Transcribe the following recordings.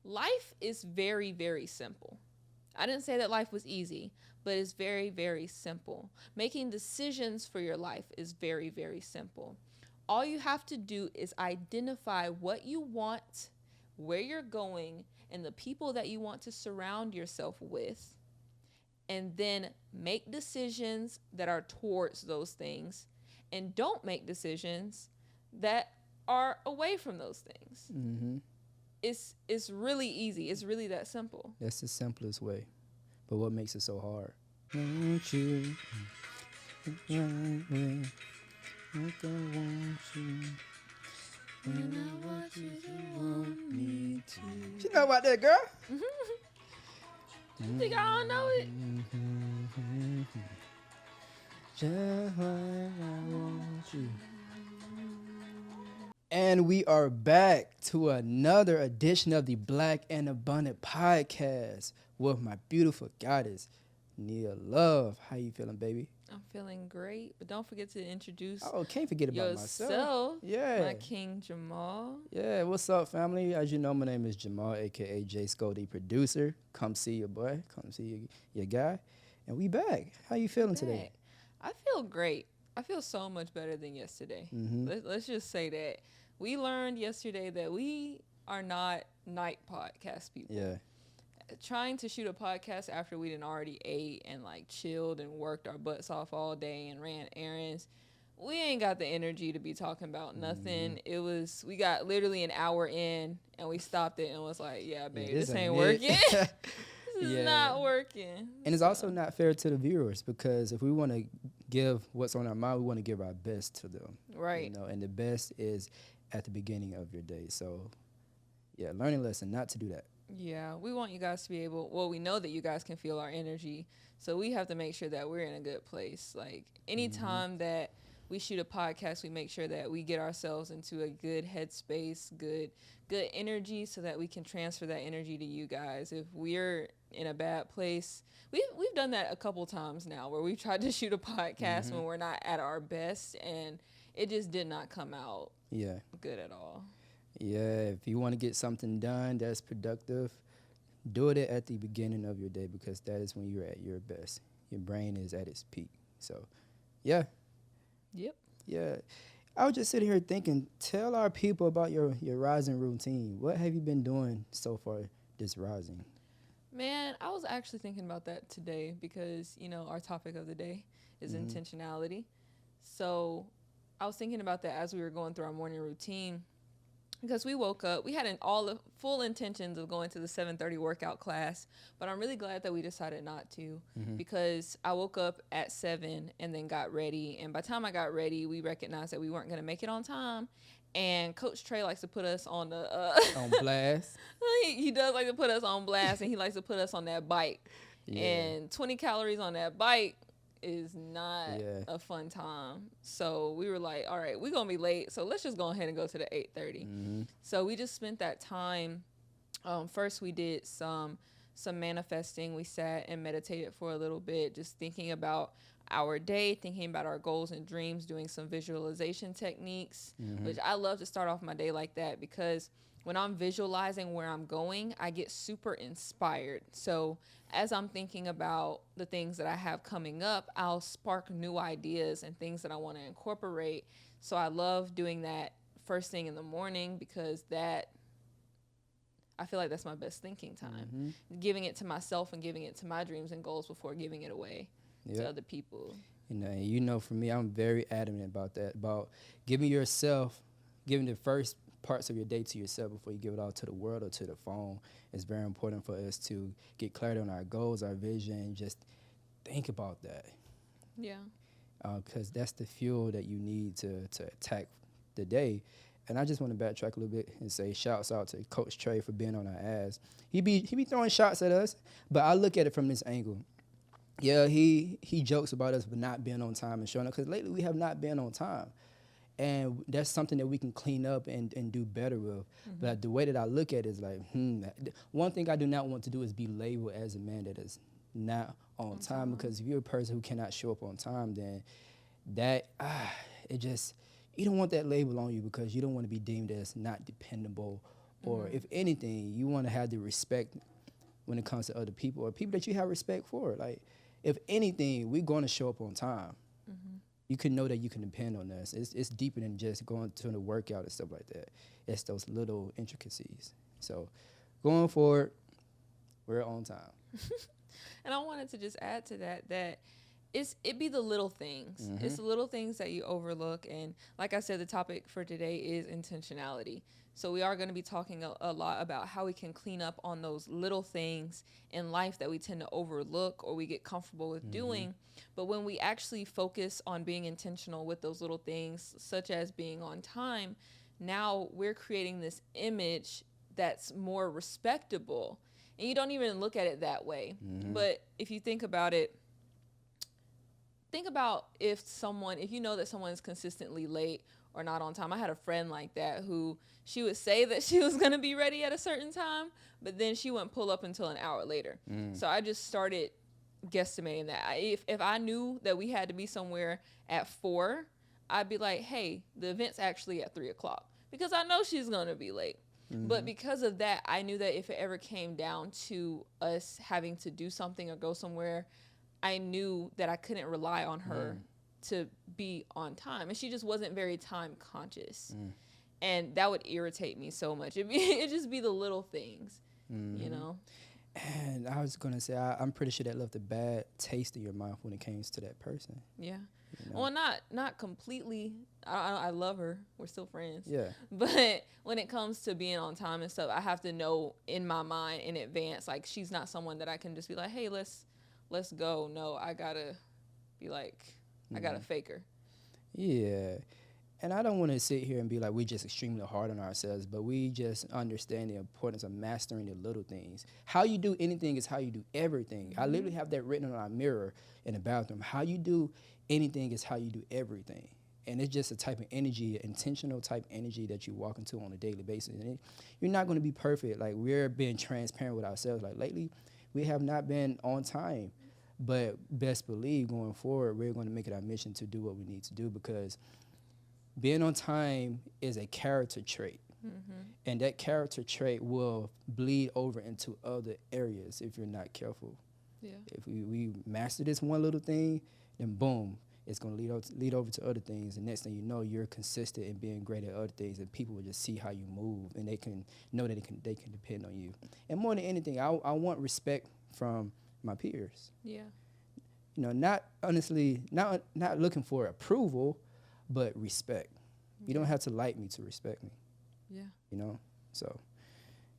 life is very, very simple. I didn't say that life was easy, but it's very, very simple. Making decisions for your life is very, very simple. All you have to do is identify what you want, where you're going, and the people that you want to surround yourself with, and then make decisions that are towards those things, and don't make decisions that are away from those things. Mm-hmm. It's really easy. It's really that simple. That's the simplest way. But what makes it so hard? Won't you? Want you. When I want you, you want me to. You know about that, girl? You think I don't know it? Just when I want you. And we are back to another edition of the Black and Abundant podcast with my beautiful goddess, Nia Love. How you feeling, baby? I'm feeling great, but don't forget to introduce Oh, can't forget about myself. Yeah. My King Jamal. Yeah, what's up, family? As you know, my name is Jamal, a.k.a. J. Sco, the producer. Come see your boy. Come see your guy. And we back. How you feeling today? I feel great. I feel so much better than yesterday. Mm-hmm. Let's just say that. We learned yesterday that we are not night podcast people. Yeah. Trying to shoot a podcast after we done already ate and like chilled and worked our butts off all day and ran errands, we ain't got the energy to be talking about nothing. It was, we got literally an hour in and we stopped it and was like, yeah, babe, this ain't working. This is not working. And it's also not fair to the viewers, because if we want to give what's on our mind, we want to give our best to them. Right. You know, and the best is at the beginning of your day. So, yeah, learning lesson not to do that. Yeah, we want you guys to be able, well, we know that you guys can feel our energy, so we have to make sure that we're in a good place. Like, anytime that we shoot a podcast, we make sure that we get ourselves into a good headspace, good energy, so that we can transfer that energy to you guys. If we're in a bad place, we've done that a couple times now, where we've tried to shoot a podcast when we're not at our best, and it just did not come out good at all. Yeah, if you want to get something done that's productive, do it at the beginning of your day, because that is when you're at your best. Your brain is at its peak. So, yeah. Yep. Yeah. I was just sitting here thinking, tell our people about your rising routine. What have you been doing so far this rising? Man, I was actually thinking about that today because, you know, our topic of the day is intentionality. So I was thinking about that as we were going through our morning routine. Because we woke up, we had all the full intentions of going to the 7:30 workout class, but I'm really glad that we decided not to, because I woke up at 7 and then got ready, and by the time I got ready, we recognized that we weren't going to make it on time, and Coach Trey likes to put us on the on blast. he does like to put us on blast, and he likes to put us on that bike, and 20 calories on that bike is not a fun time. So we were like, all right, we're gonna be late, so let's just go ahead and go to the 8:30. So we just spent that time. First we did some manifesting. We sat and meditated for a little bit, just thinking about our day, thinking about our goals and dreams, doing some visualization techniques, which I love to start off my day like that, because when I'm visualizing where I'm going, I get super inspired. So as I'm thinking about the things that I have coming up, I'll spark new ideas and things that I want to incorporate. So I love doing that first thing in the morning, because that, I feel like that's my best thinking time. Giving it to myself and giving it to my dreams and goals before giving it away to other people. You know, for me, I'm very adamant about that, about giving the first parts of your day to yourself before you give it all to the world or to the phone. It's very important for us to get clarity on our goals, our vision, and just think about that. Yeah. Because that's the fuel that you need to attack the day. And I just want to backtrack a little bit and say shouts out to Coach Trey for being on our ass. He be throwing shots at us, but I look at it from this angle. Yeah, he jokes about us for not being on time and showing up, because lately we have not been on time. And that's something that we can clean up and do better with. But the way that I look at it is like, one thing I do not want to do is be labeled as a man that is not on time. Because if you're a person who cannot show up on time, then you don't want that label on you, because you don't want to be deemed as not dependable or if anything, you want to have the respect when it comes to other people or people that you have respect for. Like, if anything, we're going to show up on time. You can know that you can depend on us. It's deeper than just going to the workout and stuff like that. It's those little intricacies. So going forward, we're on time. And I wanted to just add to that it be the little things. It's the little things that you overlook. And like I said, the topic for today is intentionality. So we are going to be talking a lot about how we can clean up on those little things in life that we tend to overlook or we get comfortable with doing. But when we actually focus on being intentional with those little things, such as being on time, now we're creating this image that's more respectable. And you don't even look at it that way. But if you think about it, think about if you know that someone is consistently late or not on time. I had a friend like that who she would say that she was going to be ready at a certain time, but then she wouldn't pull up until an hour later. So I just started guesstimating that. If I knew that we had to be somewhere at 4, I'd be like, hey, the event's actually at 3 o'clock because I know she's going to be late. But because of that, I knew that if it ever came down to us having to do something or go somewhere, I knew that I couldn't rely on her to be on time. And she just wasn't very time conscious. And that would irritate me so much. It'd just be the little things, you know? And I was going to say, I'm pretty sure that left a bad taste in your mouth when it came to that person. Yeah. You know? Well, not completely. I love her. We're still friends. Yeah. But when it comes to being on time and stuff, I have to know in my mind in advance, like, she's not someone that I can just be like, hey, let's go. No, I got to be like, I got to fake her. Yeah. And I don't want to sit here and be like we're just extremely hard on ourselves, but we just understand the importance of mastering the little things. How you do anything is how you do everything. I literally have that written on our mirror in the bathroom. How you do anything is how you do everything. And it's just a type of energy, intentional type energy that you walk into on a daily basis. And you're not going to be perfect. Like, we're being transparent with ourselves. Like, lately, we have not been on time. But best believe going forward, we're going to make it our mission to do what we need to do, because being on time is a character trait. And that character trait will bleed over into other areas if you're not careful. Yeah. If we master this one little thing, then boom, it's going to lead over to other things. And next thing you know, you're consistent in being great at other things, and people will just see how you move, and they can know that they can depend on you. And more than anything, I want respect from my peers. Yeah. You know, not looking for approval, but respect. You don't have to like me to respect me. Yeah. You know? So,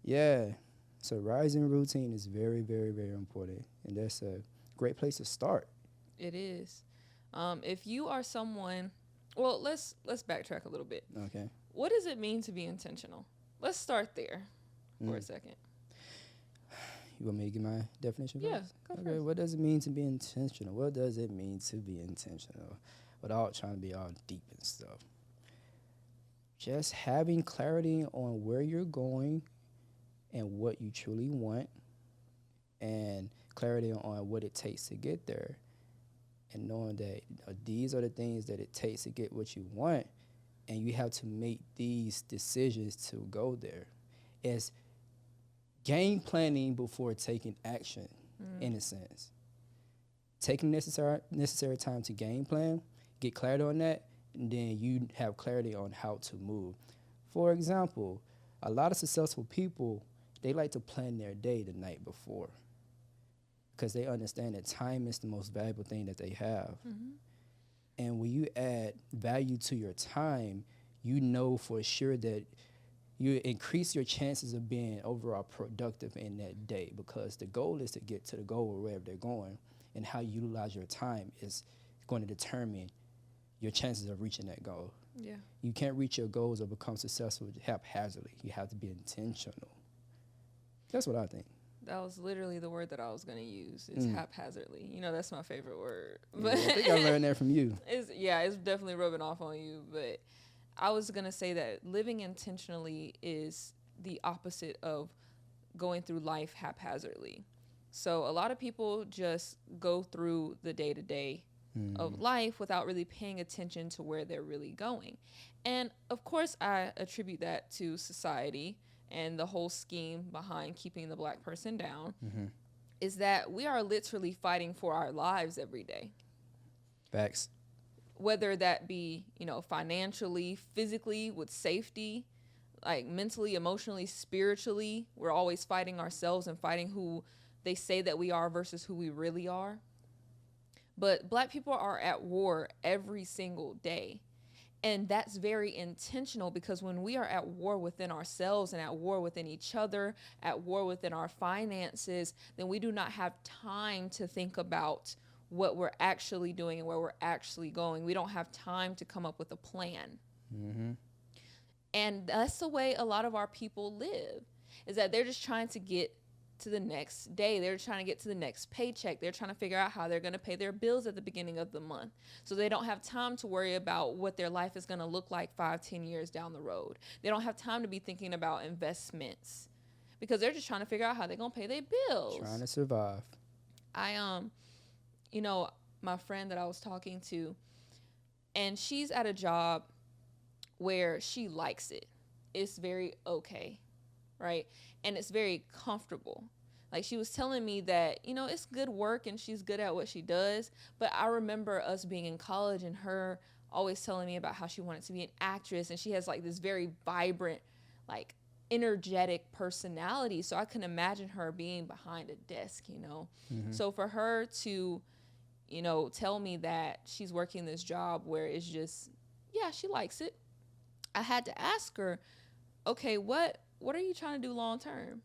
yeah. So rising routine is very, very, very important. And that's a great place to start. It is. If you are someone, well, let's backtrack a little bit. Okay. What does it mean to be intentional? Let's start there for a second. You want me to give my definition first? Yeah, go okay, first. What does it mean to be intentional? What does it mean to be intentional? Without trying to be all deep and stuff. Just having clarity on where you're going and what you truly want, and clarity on what it takes to get there, and knowing that these are the things that it takes to get what you want, and you have to make these decisions to go there. It's game planning before taking action, in a sense. Taking necessary time to game plan, get clarity on that, and then you have clarity on how to move. For example, a lot of successful people, they like to plan their day the night before, because they understand that time is the most valuable thing that they have. And when you add value to your time, you know for sure that you increase your chances of being overall productive in that day, because the goal is to get to the goal or wherever they're going, and how you utilize your time is going to determine your chances of reaching that goal. Yeah. You can't reach your goals or become successful haphazardly. You have to be intentional. That's what I think. That was literally the word that I was going to use. It's haphazardly. You know, that's my favorite word. But I think I learned that from you. It's definitely rubbing off on you. But I was going to say that living intentionally is the opposite of going through life haphazardly. So a lot of people just go through the day-to-day of life without really paying attention to where they're really going. And of course, I attribute that to society and the whole scheme behind keeping the Black person down is that we are literally fighting for our lives every day. Facts. Whether that be, financially, physically, with safety, like mentally, emotionally, spiritually, we're always fighting ourselves and fighting who they say that we are versus who we really are. But Black people are at war every single day. And that's very intentional, because when we are at war within ourselves and at war within each other, at war within our finances, then we do not have time to think about what we're actually doing and where we're actually going. We don't have time to come up with a plan. And that's the way a lot of our people live, is that they're just trying to get to the next day. They're trying to get to the next paycheck. They're trying to figure out how they're going to pay their bills at the beginning of the month. So they don't have time to worry about what their life is going to look like 5-10 years down the road. They don't have time to be thinking about investments, because they're just trying to figure out how they're going to pay their bills. Trying to survive. My friend that I was talking to, and she's at a job where she likes it. It's very okay, right? And it's very comfortable. Like, she was telling me that, it's good work and she's good at what she does. But I remember us being in college and her always telling me about how she wanted to be an actress. And she has like this very vibrant, like energetic personality. So I can imagine her being behind a desk, So for her to, tell me that she's working this job where it's just, yeah, she likes it. I had to ask her, okay, what are you trying to do long term?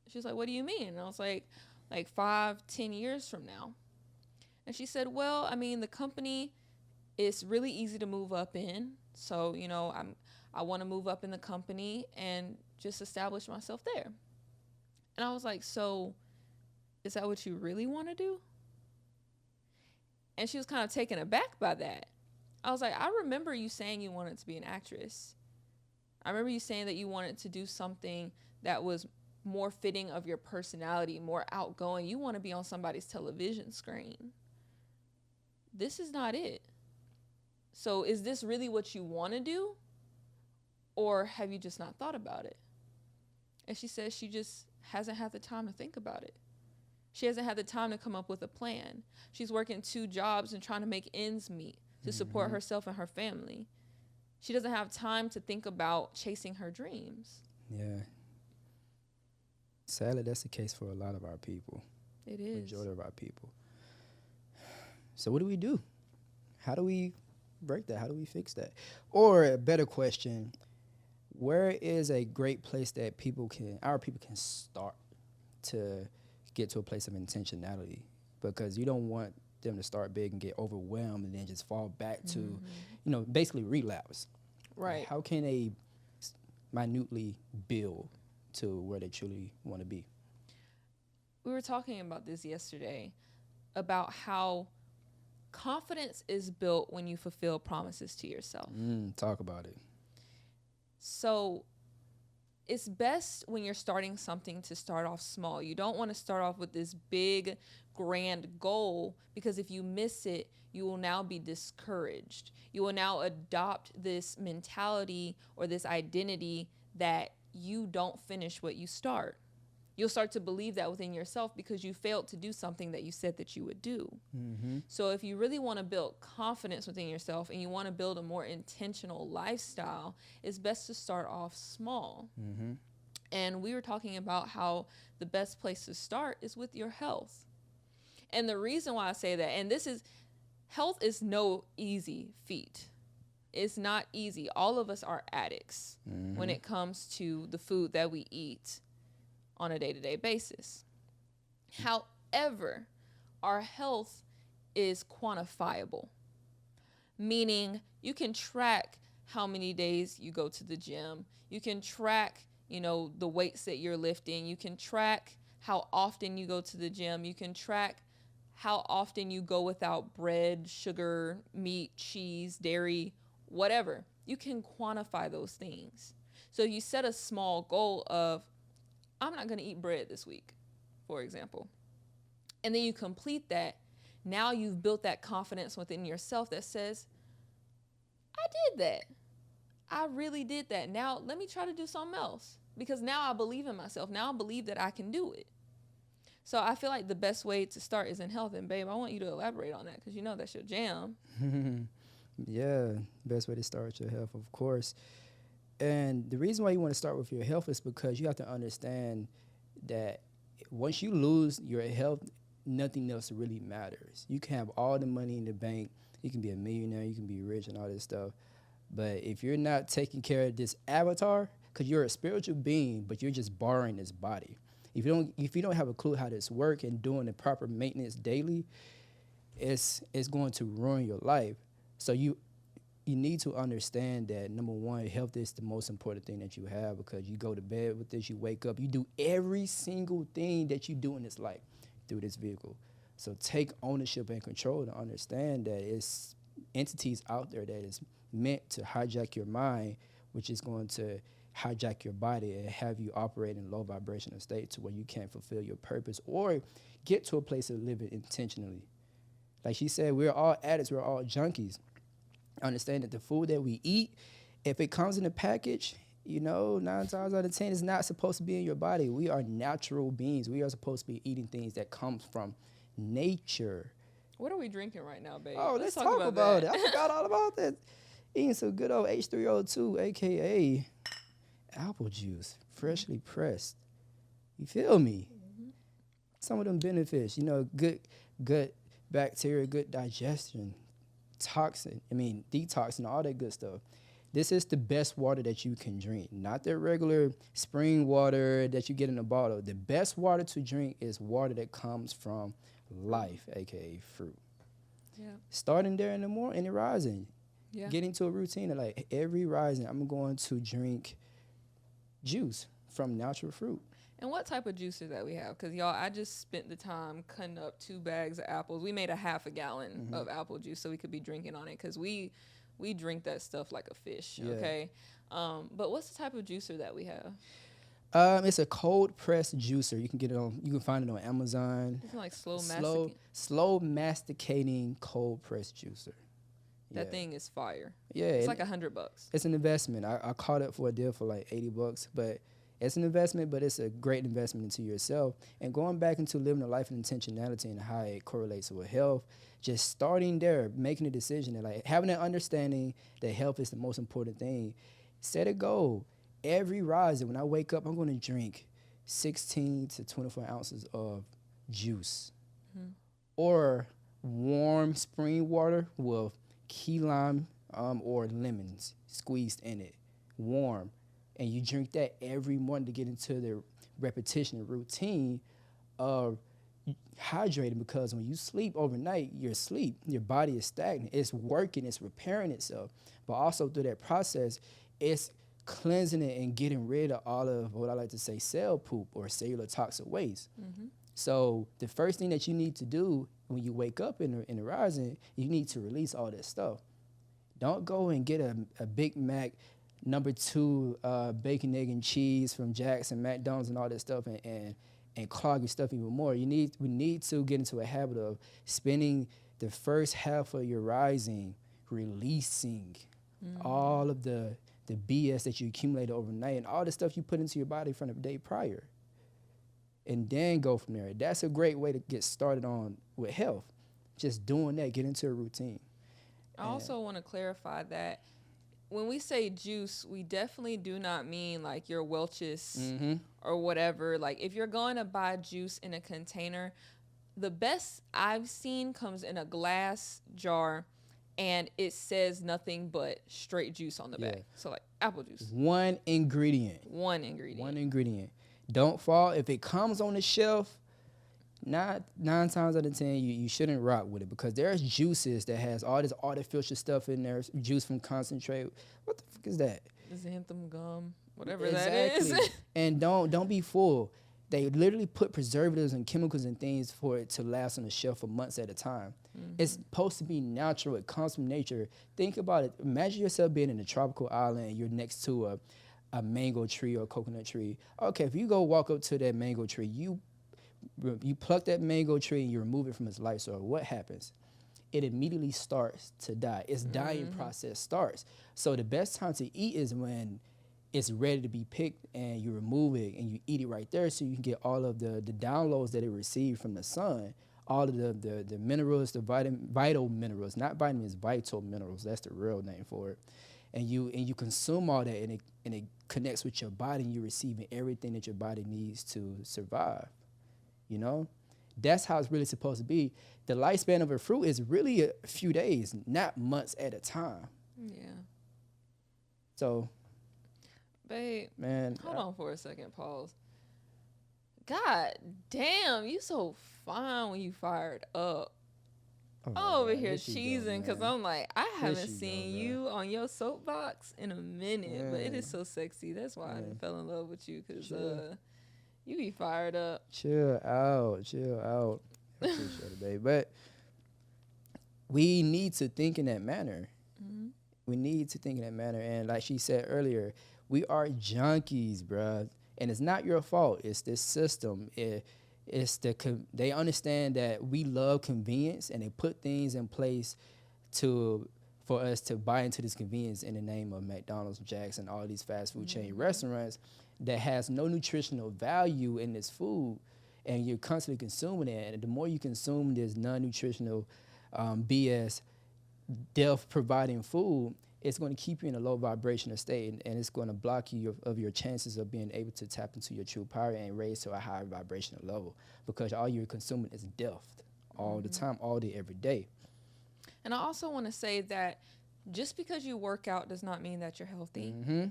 She's like, what do you mean? And I was like 5-10 years from now. And she said, well, the company is really easy to move up in. So, I want to move up in the company and just establish myself there. And I was like, so is that what you really want to do? And she was kind of taken aback by that. I was like, I remember you saying you wanted to be an actress. I remember you saying that you wanted to do something that was more fitting of your personality, more outgoing. You want to be on somebody's television screen. This is not it. So is this really what you want to do? Or have you just not thought about it? And she says she just hasn't had the time to think about it. She hasn't had the time to come up with a plan. She's working 2 jobs and trying to make ends meet to support herself and her family. She doesn't have time to think about chasing her dreams. Yeah. Sadly, that's the case for a lot of our people. It is. Majority of our people. So what do we do? How do we break that? How do we fix that? Or a better question, where is a great place that our people can start to get to a place of intentionality? Because you don't want them to start big and get overwhelmed and then just fall back to, basically relapse. Right. How can they minutely build to where they truly want to be? We were talking about this yesterday, about how confidence is built when you fulfill promises to yourself. Talk about it. So it's best when you're starting something to start off small. You don't want to start off with this big, grand goal, because if you miss it, you will now be discouraged. You will now adopt this mentality or this identity that you don't finish what you start. You'll start to believe that within yourself because you failed to do something that you said that you would do. So if you really want to build confidence within yourself and you want to build a more intentional lifestyle, it's best to start off small. And we were talking about how the best place to start is with your health. And the reason why I say that, and health is no easy feat. It's not easy. All of us are addicts when it comes to the food that we eat on a day-to-day basis. However, our health is quantifiable, meaning you can track how many days you go to the gym. You can track, the weights that you're lifting. You can track how often you go to the gym. You can track how often you go without bread, sugar, meat, cheese, dairy, whatever. You can quantify those things. So you set a small goal of, I'm not going to eat bread this week, for example. And then you complete that. Now you've built that confidence within yourself that says, I did that. I really did that. Now let me try to do something else, because now I believe in myself. Now I believe that I can do it. So I feel like the best way to start is in health. And babe, I want you to elaborate on that, because you know that's your jam. Yeah, best way to start with your health, of course. And the reason why you want to start with your health is because you have to understand that once you lose your health, nothing else really matters. You can have all the money in the bank, you can be a millionaire, you can be rich and all this stuff. But if you're not taking care of this avatar, because you're a spiritual being, but you're just borrowing this body. If you don't have a clue how this works and doing the proper maintenance daily, it's going to ruin your life. So you need to understand that, number one, health is the most important thing that you have, because you go to bed with this, you wake up, you do every single thing that you do in this life through this vehicle. So take ownership and control to understand that it's entities out there that is meant to hijack your mind, which is going to hijack your body and have you operate in low vibrational state to where you can't fulfill your purpose or get to a place of living intentionally. Like she said, we're all addicts, we're all junkies. Understand that the food that we eat, if it comes in a package, 9 times out of 10, it's not supposed to be in your body. We are natural beings. We are supposed to be eating things that comes from nature. What are we drinking right now, babe? Oh, let's talk about it. I forgot all about that. Eating some good old H3O2, a.k.a. apple juice, freshly pressed. You feel me? Mm-hmm. Some of them benefits, good bacteria, good digestion, detoxing, all that good stuff. This is the best water that you can drink, not the regular spring water that you get in a bottle. The best water to drink is water that comes from life, a.k.a. fruit. Yeah. Starting there in the morning, in the rising, getting to a routine of like every rising, I'm going to drink juice from natural fruit. And what type of juices that we have? Because, y'all, I just spent the time cutting up 2 bags of apples. We made a half a gallon of apple juice so we could be drinking on it, because we drink that stuff like a fish, okay? But what's the type of juicer that we have? It's a cold pressed juicer. You can find it on Amazon. It's like slow masticating cold pressed juicer. That thing is fire. Yeah, it's like $100. It's an investment. I caught it for a deal for like $80, but it's an investment. But it's a great investment into yourself. And going back into living a life of intentionality and how it correlates with health, just starting there, making a decision and like having an understanding that health is the most important thing. Set a goal. Every rising, when I wake up, I'm going to drink 16 to 24 ounces of juice or warm spring water with key lime or lemons squeezed in it, warm. And you drink that every morning to get into the repetition and routine of hydrating, because when you sleep overnight, your body is stagnant. It's working, it's repairing itself. But also through that process, it's cleansing it and getting rid of all of what I like to say cell poop or cellular toxic waste. Mm-hmm. So the first thing that you need to do when you wake up in the rising, you need to release all that stuff. Don't go and get a Big Mac number 2 bacon, egg, and cheese from Jack's and McDonald's and all that stuff and clog your stuff even more. We need to get into a habit of spending the first half of your rising releasing all of the BS that you accumulated overnight and all the stuff you put into your body from the day prior. And then go from there. That's a great way to get started on with health. Just doing that, get into a routine. I also want to clarify that when we say juice, we definitely do not mean like your Welch's or whatever. Like if you're going to buy juice in a container, the best I've seen comes in a glass jar and it says nothing but straight juice on the back. So like apple juice. One ingredient. Don't fall. If it comes on the shelf, 9 times out of 10, you shouldn't rock with it, because there's juices that has all this artificial stuff in there, juice from concentrate. What the fuck is that? Xanthan gum, whatever that is. And don't be fooled. They literally put preservatives and chemicals and things for it to last on the shelf for months at a time. It's supposed to be natural. It comes from nature. Think about it. Imagine yourself being in a tropical island and you're next to a mango tree or a coconut tree. Okay, if you go walk up to that mango tree, you pluck that mango tree and you remove it from its life soil. What happens? it immediately starts to die. Its dying process starts. So the best time to eat is when it's ready to be picked and you remove it and you eat it right there, so you can get all of the downloads that it received from the sun, all of the minerals, the vital minerals, not vitamins, vital minerals. That's the real name for it. And you consume all that, and it connects with your body, and you're receiving everything that your body needs to survive. You know, that's how it's really supposed to be. The lifespan of a fruit is really a few days, not months at a time. Yeah. So, babe, man, hold on for a second. Pause. God damn, you so fine when you fired up. I'm over here cheesing because I'm like, I haven't seen you on your soapbox in a minute, but it is so sexy. That's why I fell in love with you, because you be fired up. Chill out. I appreciate it, babe. But we need to think in that manner. Mm-hmm. We need to think in that manner. And like she said earlier, we are junkies, bruh. And it's not your fault. It's this system. They understand that we love convenience, and they put things in place for us to buy into this convenience in the name of McDonald's, Jack's, and all these fast food chain restaurants that has no nutritional value in this food, and you're constantly consuming it. And the more you consume this non-nutritional BS, death-providing food, it's going to keep you in a low vibrational state, and it's going to block you of your chances of being able to tap into your true power and raise to a higher vibrational level, because all you're consuming is death all the time, all day, every day. And I also want to say that just because you work out does not mean that you're healthy. Mm-hmm.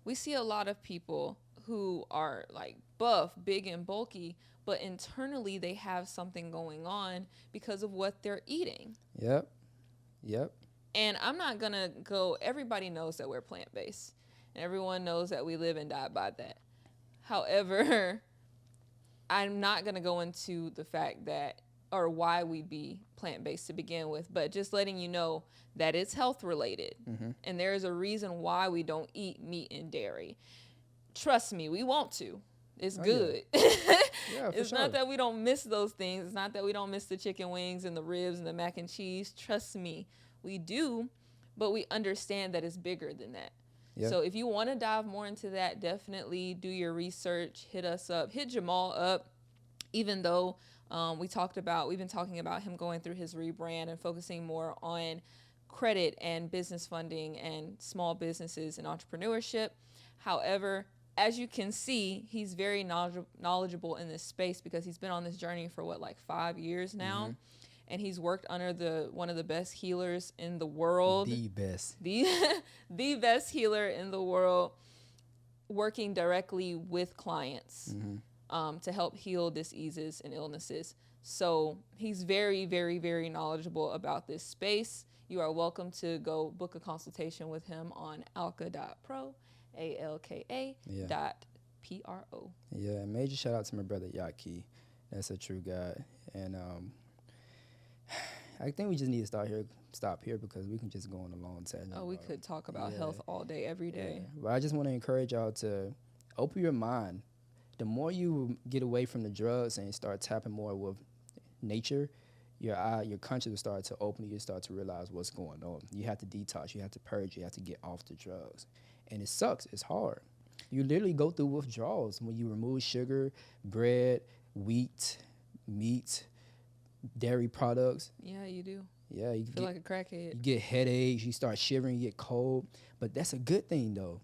We see a lot of people who are like buff, big and bulky, but internally they have something going on because of what they're eating. Yep. And I'm not going to go, everybody knows that we're plant-based, and everyone knows that we live and die by that. However, I'm not going to go into the fact that, or why we be plant-based to begin with, but just letting you know that it's health-related. Mm-hmm. And there is a reason why we don't eat meat and dairy. Trust me, we want to. It's good. Yeah, it's not that we don't miss those things. It's not that we don't miss the chicken wings and the ribs and the mac and cheese. Trust me. We do, but we understand that it's bigger than that. Yep. So if you want to dive more into that, definitely do your research. Hit us up. Hit Jamal up. Even though we've been talking about him going through his rebrand and focusing more on credit and business funding and small businesses and entrepreneurship. However, as you can see, he's very knowledgeable in this space, because he's been on this journey for 5 years now. Mm-hmm. And he's worked under one of the best healers in the world. The best. The best healer in the world, working directly with clients to help heal diseases and illnesses. So he's very, very, very knowledgeable about this space. You are welcome to go book a consultation with him on alka.pro, ALKA.PRO. Yeah, major shout out to my brother Yaki. That's a true guy. And I think we just need to stop here because we can just go on a long tangent. Oh, we could talk about health all day, every day. Yeah. But I just want to encourage y'all to open your mind. The more you get away from the drugs and start tapping more with nature, your conscience will start to open. You start to realize what's going on. You have to detox. You have to purge. You have to get off the drugs. And it sucks. It's hard. You literally go through withdrawals when you remove sugar, bread, wheat, meat, dairy products. Yeah, you do. Yeah, you feel like a crackhead. You get headaches, you start shivering, you get cold. But that's a good thing, though.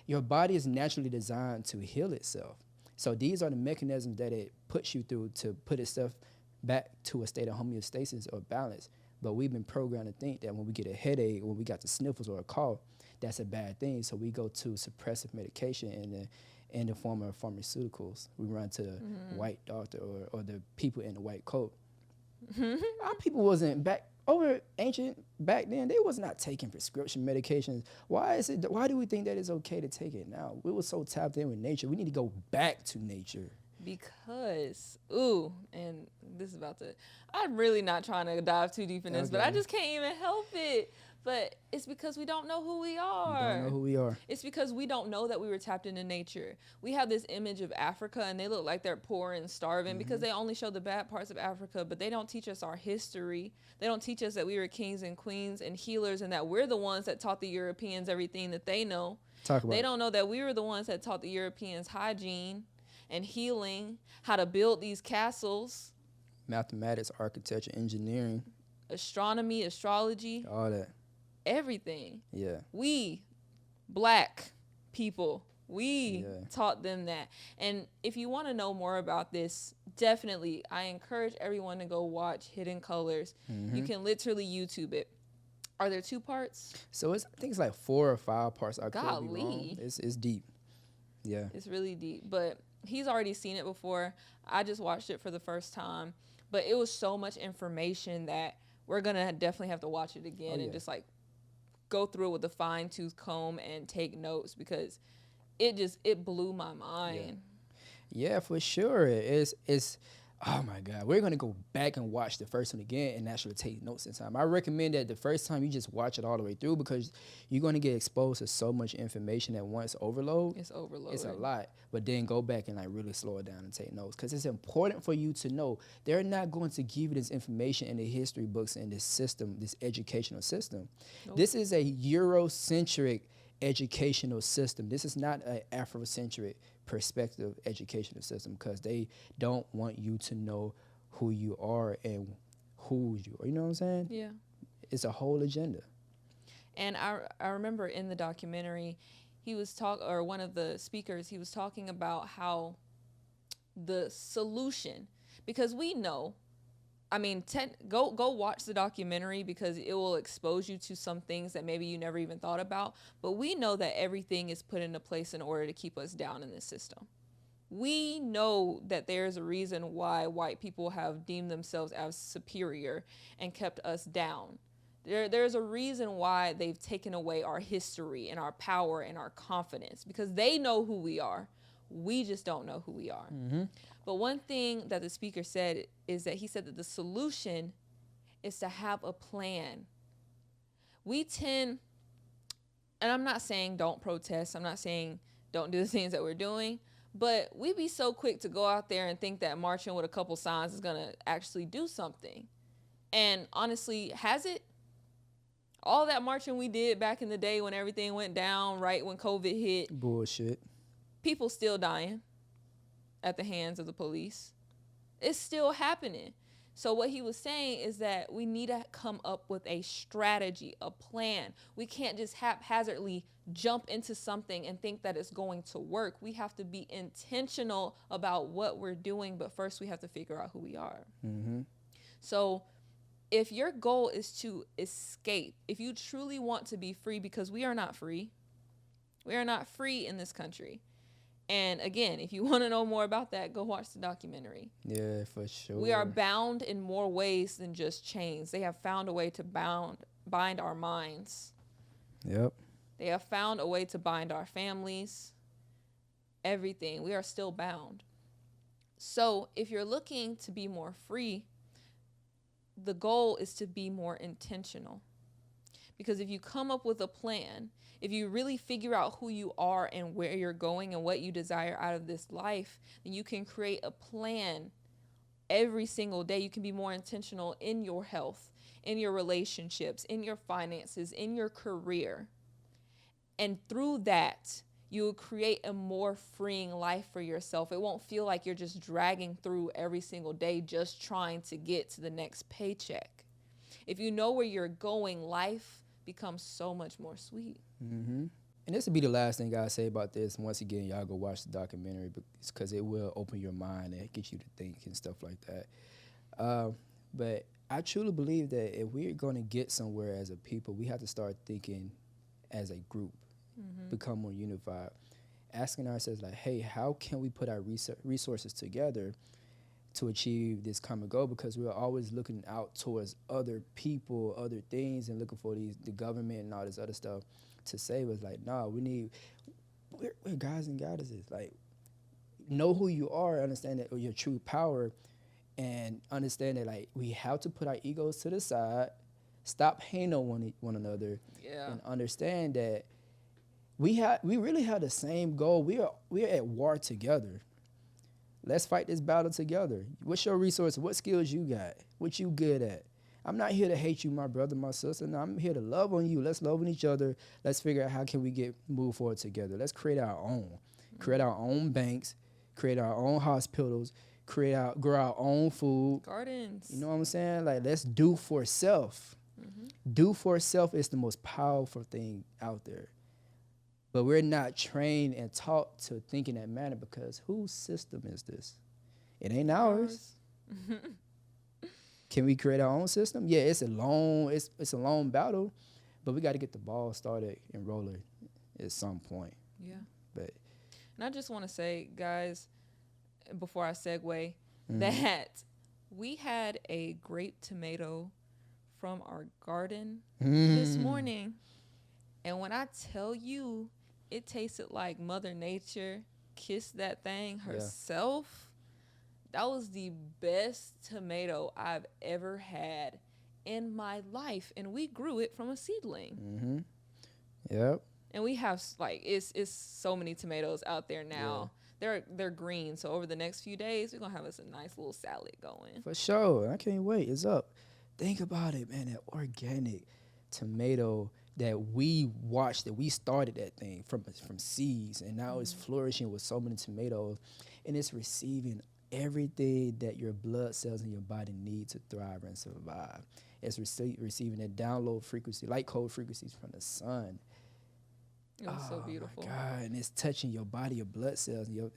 Your body is naturally designed to heal itself. So these are the mechanisms that it puts you through to put itself back to a state of homeostasis or balance. But we've been programmed to think that when we get a headache, when we got the sniffles or a cough, that's a bad thing. So we go to suppressive medication in the form of pharmaceuticals. We run to the white doctor or the people in the white coat. Our people wasn't back then. They was not taking prescription medications. Why do we think that it's okay to take it now? We were so tapped in with nature. We need to go back to nature. Because, and this is I'm really not trying to dive too deep in this, but I just can't even help it. But it's because we don't know who we are. We don't know who we are. It's because we don't know that we were tapped into nature. We have this image of Africa, and they look like they're poor and starving because they only show the bad parts of Africa, but they don't teach us our history. They don't teach us that we were kings and queens and healers, and that we're the ones that taught the Europeans everything that they know. They don't know that we were the ones that taught the Europeans hygiene and healing, how to build these castles. Mathematics, architecture, engineering. Astronomy, astrology. All that. Everything. Yeah. We, black people, we taught them that. And if you want to know more about this, definitely, I encourage everyone to go watch Hidden Colors. You can literally YouTube it. Are there 2 parts? So I think it's like 4 or 5 parts. I could be wrong. Golly. It's deep. Yeah. It's really deep. But he's already seen it before. I just watched it for the first time. But it was so much information that we're going to definitely have to watch it again and just like go through it with a fine-tooth comb and take notes, because it blew my mind. Yeah, for sure. It's oh my God, we're gonna go back and watch the first one again and actually take notes in time. I recommend that the first time you just watch it all the way through, because you're gonna get exposed to so much information at once. Overload. It's overload. It's a lot. But then go back and like really slow it down and take notes, because it's important for you to know they're not going to give you this information in the history books and this system, this educational system. Nope. This is a Eurocentric educational system. This is not an Afrocentric perspective educational system, because they don't want you to know who you are and who you are. You know what I'm saying? Yeah. It's a whole agenda. And I remember in the documentary, one of the speakers, he was talking about how the solution, because we know, I mean, go watch the documentary, because it will expose you to some things that maybe you never even thought about. But we know that everything is put into place in order to keep us down in this system. We know that there's a reason why white people have deemed themselves as superior and kept us down. There's a reason why they've taken away our history and our power and our confidence, because they know who we are. We just don't know who we are. Mm-hmm. But one thing that the speaker said is that he said that the solution is to have a plan. We tend, and I'm not saying don't protest, I'm not saying don't do the things that we're doing, but we be so quick to go out there and think that marching with a couple signs is going to actually do something. And honestly, has it? All that marching we did back in the day when everything went down, right when COVID hit. Bullshit. People still dying at the hands of the police. It's still happening. So what he was saying is that we need to come up with a strategy, a plan. We can't just haphazardly jump into something and think that it's going to work. We have to be intentional about what we're doing, but first we have to figure out who we are. Mm-hmm. So if your goal is to escape, if you truly want to be free, because we are not free. We are not free in this country. And again, if you want to know more about that, go watch the documentary. Yeah, for sure. We are bound in more ways than just chains. They have found a way to bind our minds. Yep. They have found a way to bind our families. Everything. We are still bound. So if you're looking to be more free, the goal is to be more intentional. Because if you come up with a plan, if you really figure out who you are and where you're going and what you desire out of this life, then you can create a plan every single day. You can be more intentional in your health, in your relationships, in your finances, in your career. And through that, you will create a more freeing life for yourself. It won't feel like you're just dragging through every single day just trying to get to the next paycheck. If you know where you're going, life becomes so much more sweet. Mm-hmm. And this will be the last thing I say about this. Once again, y'all go watch the documentary, because it will open your mind and get you to think and stuff like that. But I truly believe that if we're going to get somewhere as a people, we have to start thinking as a group, become more unified, asking ourselves like, hey, how can we put our resources together to achieve this common goal? Because we're always looking out towards other people, other things, and looking for the government and all this other stuff to save us. Like, nah, we're guys and goddesses. Like, know who you are, understand that your true power, and understand that like we have to put our egos to the side Stop hating on one another, Yeah. and understand that we really have the same goal. We're at war together. Let's fight this battle together. What's your resource? What skills you got? What you good at? I'm not here to hate you, my brother, my sister. No, I'm here to love on you. Let's love on each other. Let's figure out how can we move forward together. Let's create our own. Create our own banks, create our own hospitals, grow our own food. Gardens. You know what I'm saying? Like, let's do for self. Do for self is the most powerful thing out there. But we're not trained and taught to think in that manner, because whose system is this? It ain't ours. Can we create our own system? Yeah, it's a long battle, but we got to get the ball started and rolling at some point. Yeah. But and I just want to say, guys, before I segue, that we had a grape tomato from our garden this morning. And when I tell you, it tasted like Mother Nature kissed that thing herself. That was the best tomato I've ever had in my life. And we grew it from a seedling. Yep. And we have, like, it's so many tomatoes out there now. Yeah. They're green. So over the next few days, we're going to have us a nice little salad going. For sure. I can't wait. It's up. Think about it, man. That organic tomato that we watched, that we started that thing from seeds, and now it's flourishing with so many tomatoes, and it's receiving everything that your blood cells in your body need to thrive and survive. It's receiving that download frequency, light code frequencies from the sun. It was so beautiful. My God, and it's touching your body, your blood cells, and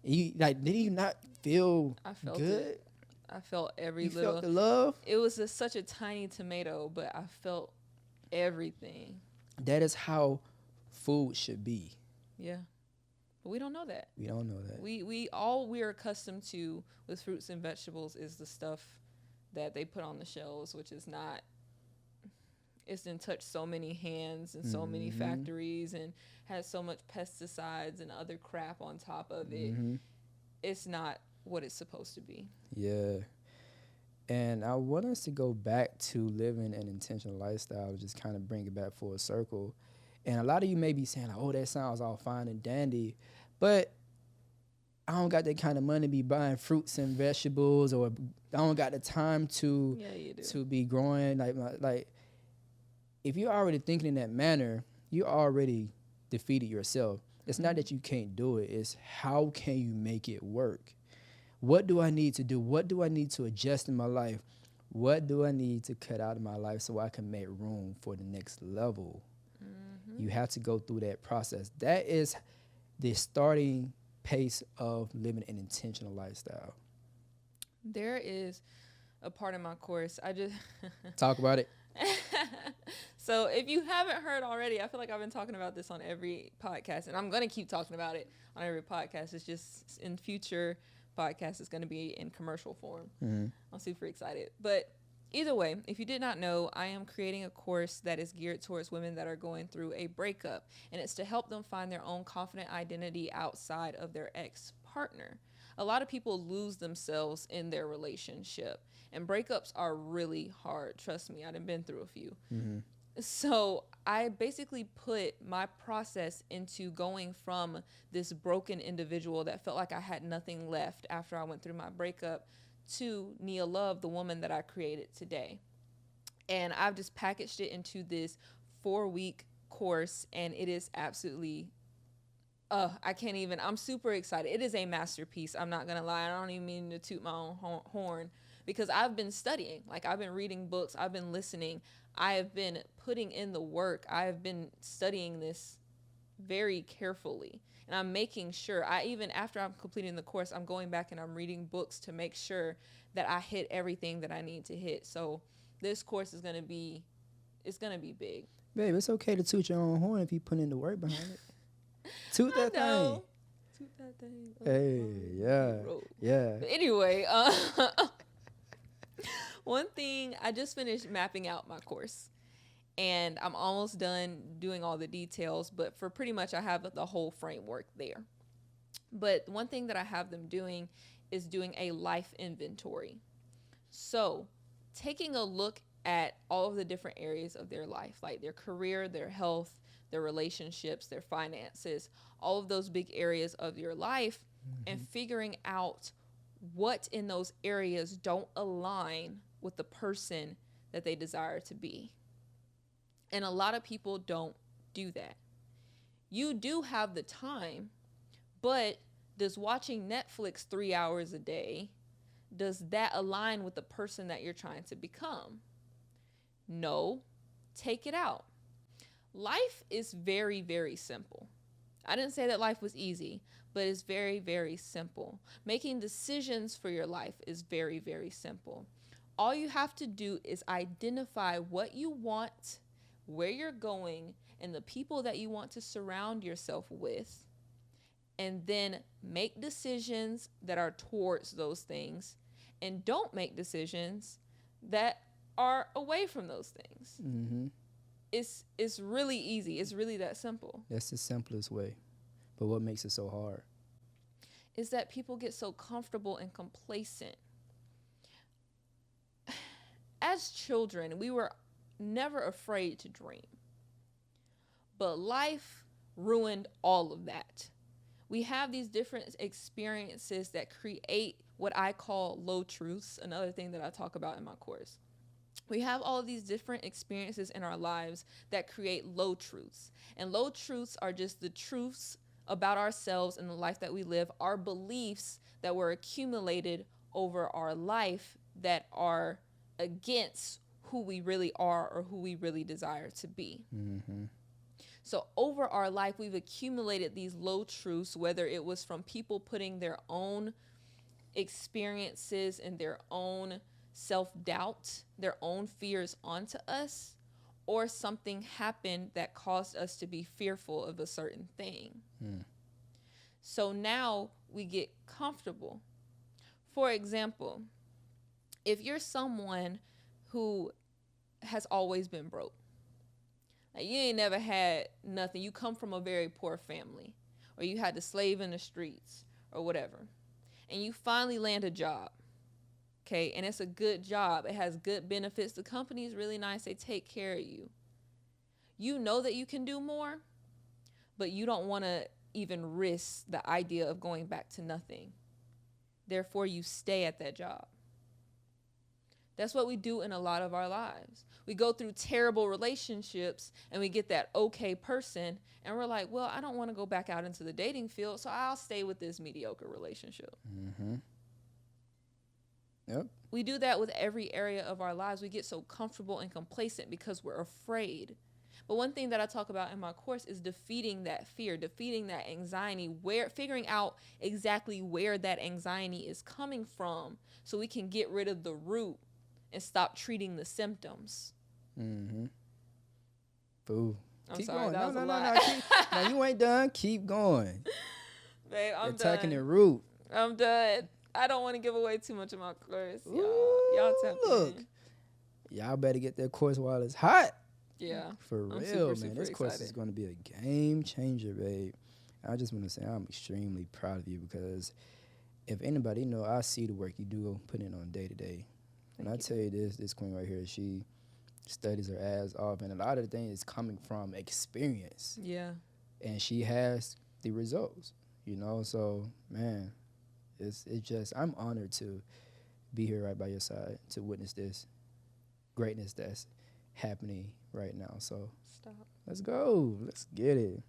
did you not feel good? It. I felt every you little. Felt the love. It was such a tiny tomato, but I felt everything. That is how food should be. Yeah. But we don't know that. We don't know that. We all we're accustomed to with fruits and vegetables is the stuff that they put on the shelves, which is not, it's been touched so many hands and so many factories and has so much pesticides and other crap on top of it. It's not what it's supposed to be. Yeah. And I want us to go back to living an intentional lifestyle, just kind of bring it back full circle. And a lot of you may be saying, oh, that sounds all fine and dandy, but I don't got that kind of money to be buying fruits and vegetables, or I don't got the time to be growing. Like, if you're already thinking in that manner, you already defeated yourself. It's not that you can't do it. It's how can you make it work? What do I need to do? What do I need to adjust in my life? What do I need to cut out of my life so I can make room for the next level? You have to go through that process. That is the starting pace of living an intentional lifestyle. There is a part of my course. I just talk about it. So if you haven't heard already, I feel like I've been talking about this on every podcast, and I'm going to keep talking about it on every podcast. It's just in future podcasts, it's going to be in commercial form. I'm super excited. But either way, if you did not know, I am creating a course that is geared towards women that are going through a breakup, and it's to help them find their own confident identity outside of their ex-partner. A lot of people lose themselves in their relationship, and breakups are really hard. Trust me, I've been through a few. So I basically put my process into going from this broken individual that felt like I had nothing left after I went through my breakup to Nia Love, the woman that I created today. And I've just packaged it into this 4-week course, and it is absolutely, I'm super excited. It is a masterpiece. I'm not going to lie. I don't even mean to toot my own horn, because I've been studying. Like, I've been reading books. I've been listening. I have been putting in the work. I have been studying this very carefully. And I'm making sure, after I'm completing the course, I'm going back and I'm reading books to make sure that I hit everything that I need to hit. So this course is going to be big. Babe, it's okay to toot your own horn if you put in the work behind it. Toot that thing. Toot that thing. Yeah. But anyway, one thing, I just finished mapping out my course, and I'm almost done doing all the details, but for pretty much I have the whole framework there. But one thing that I have them doing is doing a life inventory. So taking a look at all of the different areas of their life, like their career, their health, their relationships, their finances, all of those big areas of your life, and figuring out what in those areas don't align with the person that they desire to be. And a lot of people don't do that. You do have the time, but does watching Netflix 3 hours a day, does that align with the person that you're trying to become? No, take it out. Life is very, very simple. I didn't say that life was easy, but it's very, very simple. Making decisions for your life is very, very simple. All you have to do is identify what you want, where you're going, and the people that you want to surround yourself with, and then make decisions that are towards those things, and don't make decisions that are away from those things. Mm-hmm. It's really easy. It's really that simple. That's the simplest way. But what makes it so hard? Is that people get so comfortable and complacent. As children, we were never afraid to dream. But life ruined all of that. We have these different experiences that create what I call low truths, another thing that I talk about in my course. We have all of these different experiences in our lives that create low truths. And low truths are just the truths about ourselves and the life that we live, our beliefs that were accumulated over our life that are against who we really are or who we really desire to be. Mm-hmm. So over our life, we've accumulated these low truths, whether it was from people putting their own experiences and their own self-doubt, their own fears onto us, or something happened that caused us to be fearful of a certain thing. So now we get comfortable. For example, if you're someone who has always been broke, like you ain't never had nothing, you come from a very poor family, or you had to slave in the streets or whatever, and you finally land a job, okay, and it's a good job, it has good benefits, the company is really nice, they take care of you. You know that you can do more, but you don't want to even risk the idea of going back to nothing. Therefore, you stay at that job. That's what we do in a lot of our lives. We go through terrible relationships and we get that okay person and we're like, well, I don't want to go back out into the dating field, so I'll stay with this mediocre relationship. Mm-hmm. Yep. We do that with every area of our lives. We get so comfortable and complacent because we're afraid. But one thing that I talk about in my course is defeating that fear, defeating that anxiety, figuring out exactly where that anxiety is coming from so we can get rid of the root and stop treating the symptoms. Mm-hmm. Boo. I'm Keep sorry, going. that was a lot. No, you ain't done. Keep going. Babe, I'm attacking done. the root. I'm done. I don't want to give away too much of my course. Y'all tap look. in. Y'all better get that course while it's hot. Yeah. For I'm real, super man. This course excited. is going to be a game changer, babe. I just want to say I'm extremely proud of you because if anybody know, I see the work you do put in on day to day. And I tell you this queen right here, she studies her ass off, and a lot of the things is coming from experience. Yeah. And she has the results, you know. So, man, it's just I'm honored to be here right by your side to witness this greatness that's happening right now. So Stop. let's go. Let's get it.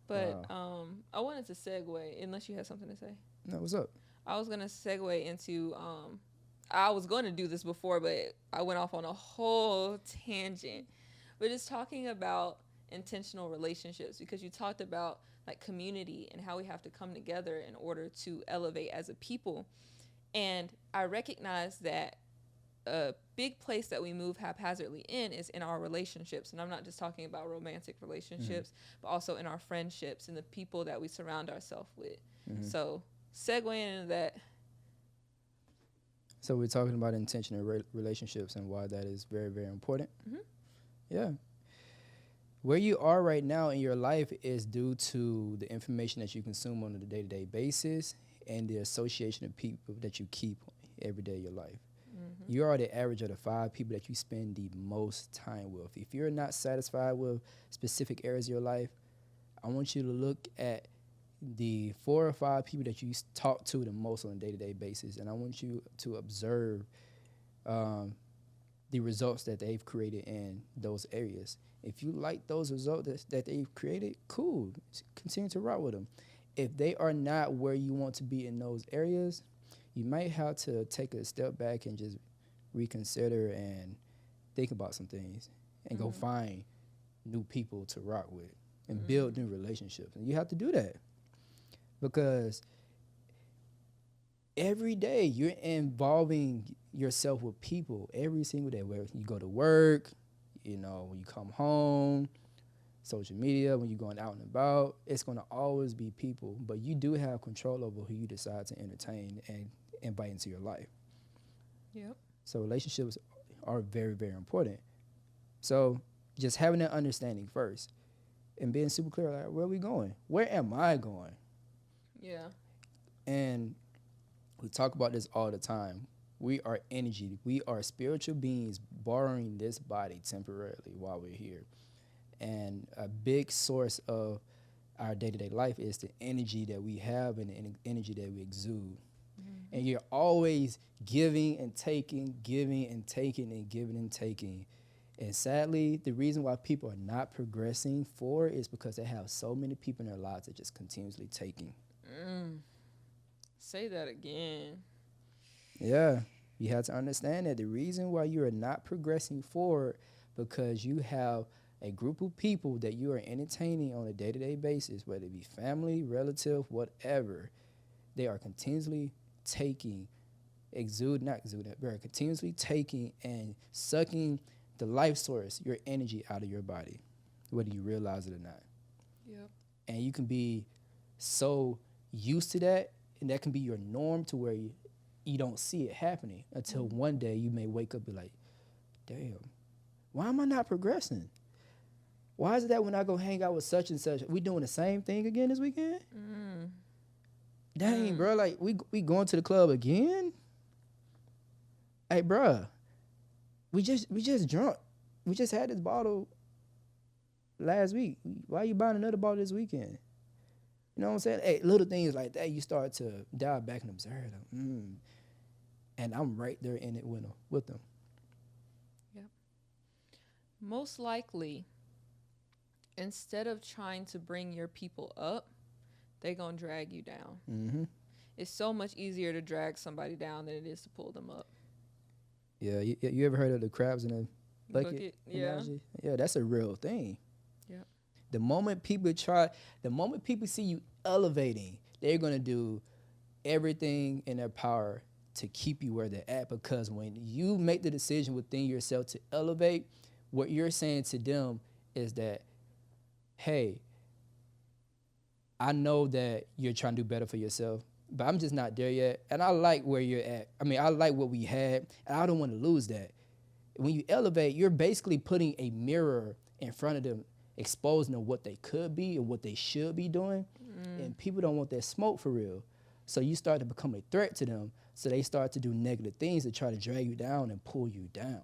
But I wanted to segue, unless you had something to say. No, what's up? I was going to segue into, I was going to do this before, but I went off on a whole tangent. But it's talking about intentional relationships, because you talked about like community and how we have to come together in order to elevate as a people. And I recognize that a big place that we move haphazardly in is in our relationships. And I'm not just talking about romantic relationships, but also in our friendships and the people that we surround ourselves with. So segueing into that. So we're talking about intentional relationships and why that is very, very important. Yeah. Where you are right now in your life is due to the information that you consume on a day-to-day basis and the association of people that you keep every day of your life. You are the average of the 5 people that you spend the most time with. If you're not satisfied with specific areas of your life, I want you to look at the 4 or 5 people that you talk to the most on a day-to-day basis, and I want you to observe the results that they've created in those areas. If you like those results that they've created, cool. Continue to rock with them. If they are not where you want to be in those areas, you might have to take a step back and just reconsider and think about some things and go find new people to rock with and build new relationships. And you have to do that because every day you're involving yourself with people every single day. Where you go to work, when you come home, social media, when you're going out and about, it's going to always be people. But you do have control over who you decide to entertain and invite into your life. Yep. So relationships are very, very important. So just having that understanding first and being super clear, like, where are we going? Where am I going? Yeah. And we talk about this all the time. We are energy. We are spiritual beings borrowing this body temporarily while we're here. And a big source of our day-to-day life is the energy that we have and the energy that we exude. And you're always giving and taking, giving and taking and giving and taking. And sadly, the reason why people are not progressing forward is because they have so many people in their lives that just continuously taking. Say that again. Yeah, you have to understand that the reason why you are not progressing forward because you have a group of people that you are entertaining on a day-to-day basis, whether it be family, relative, whatever. They are continuously taking, they're continuously taking and sucking the life source, your energy out of your body, whether you realize it or not. Yep. And you can be so used to that, and that can be your norm to where you don't see it happening until one day you may wake up and be like, damn, why am I not progressing? Why is it that when I go hang out with such and such, we doing the same thing again this weekend? Dang, bro, like we going to the club again? Hey, bro, we just drunk. We just had this bottle last week. Why you buying another bottle this weekend? You know what I'm saying? Hey, little things like that, you start to dive back and observe them. And I'm right there in it with them. Yep. Most likely, instead of trying to bring your people up, they're going to drag you down. It's so much easier to drag somebody down than it is to pull them up. Yeah, you ever heard of the crabs in a bucket Yeah. analogy? Yeah, that's a real thing. Yep. The moment people see you elevating, they're going to do everything in their power to keep you where they're at, because when you make the decision within yourself to elevate, what you're saying to them is that, hey, I know that you're trying to do better for yourself, but I'm just not there yet. And I like where you're at. I mean, I like what we had, and I don't want to lose that. When you elevate, you're basically putting a mirror in front of them, exposing them what they could be and what they should be doing. And people don't want that smoke for real. So you start to become a threat to them. So they start to do negative things to try to drag you down and pull you down.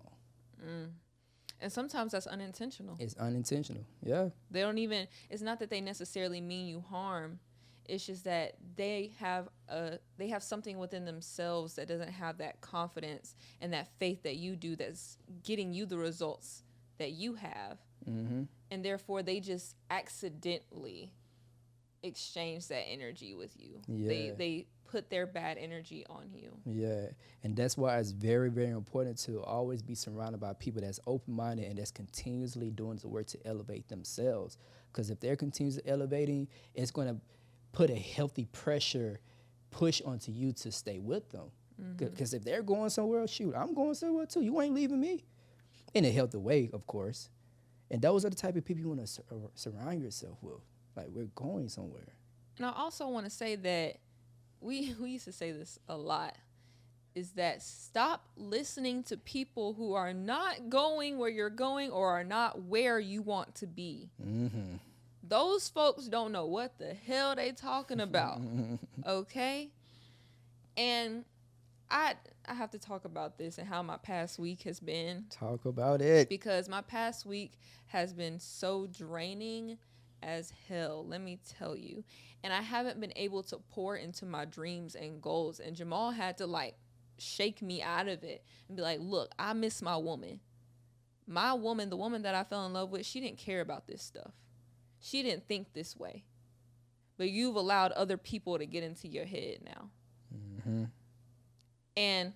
And sometimes that's unintentional. It's unintentional, yeah. They don't even, it's not that they necessarily mean you harm. It's just that they have something within themselves that doesn't have that confidence and that faith that you do, that's getting you the results that you have. And therefore they just accidentally exchange that energy with you. Yeah. They put their bad energy on you. Yeah, and that's why it's very, very important to always be surrounded by people that's open-minded and that's continuously doing the work to elevate themselves. Because if they're continuously elevating, it's going to put a healthy push onto you to stay with them. Because if they're going somewhere, shoot, I'm going somewhere too. You ain't leaving me. In a healthy way, of course. And those are the type of people you want to surround yourself with. Like, we're going somewhere. And I also want to say that we used to say this a lot, is that stop listening to people who are not going where you're going or are not where you want to be. Those folks don't know what the hell they talking about. Okay? And I have to talk about this and how my past week has been. Talk about it. Because my past week has been so draining as hell, let me tell you. And I haven't been able to pour into my dreams and goals. And Jamal had to like shake me out of it and be like, look, I miss my woman. My woman, the woman that I fell in love with, she didn't care about this stuff. She didn't think this way. But you've allowed other people to get into your head now. Mm-hmm. And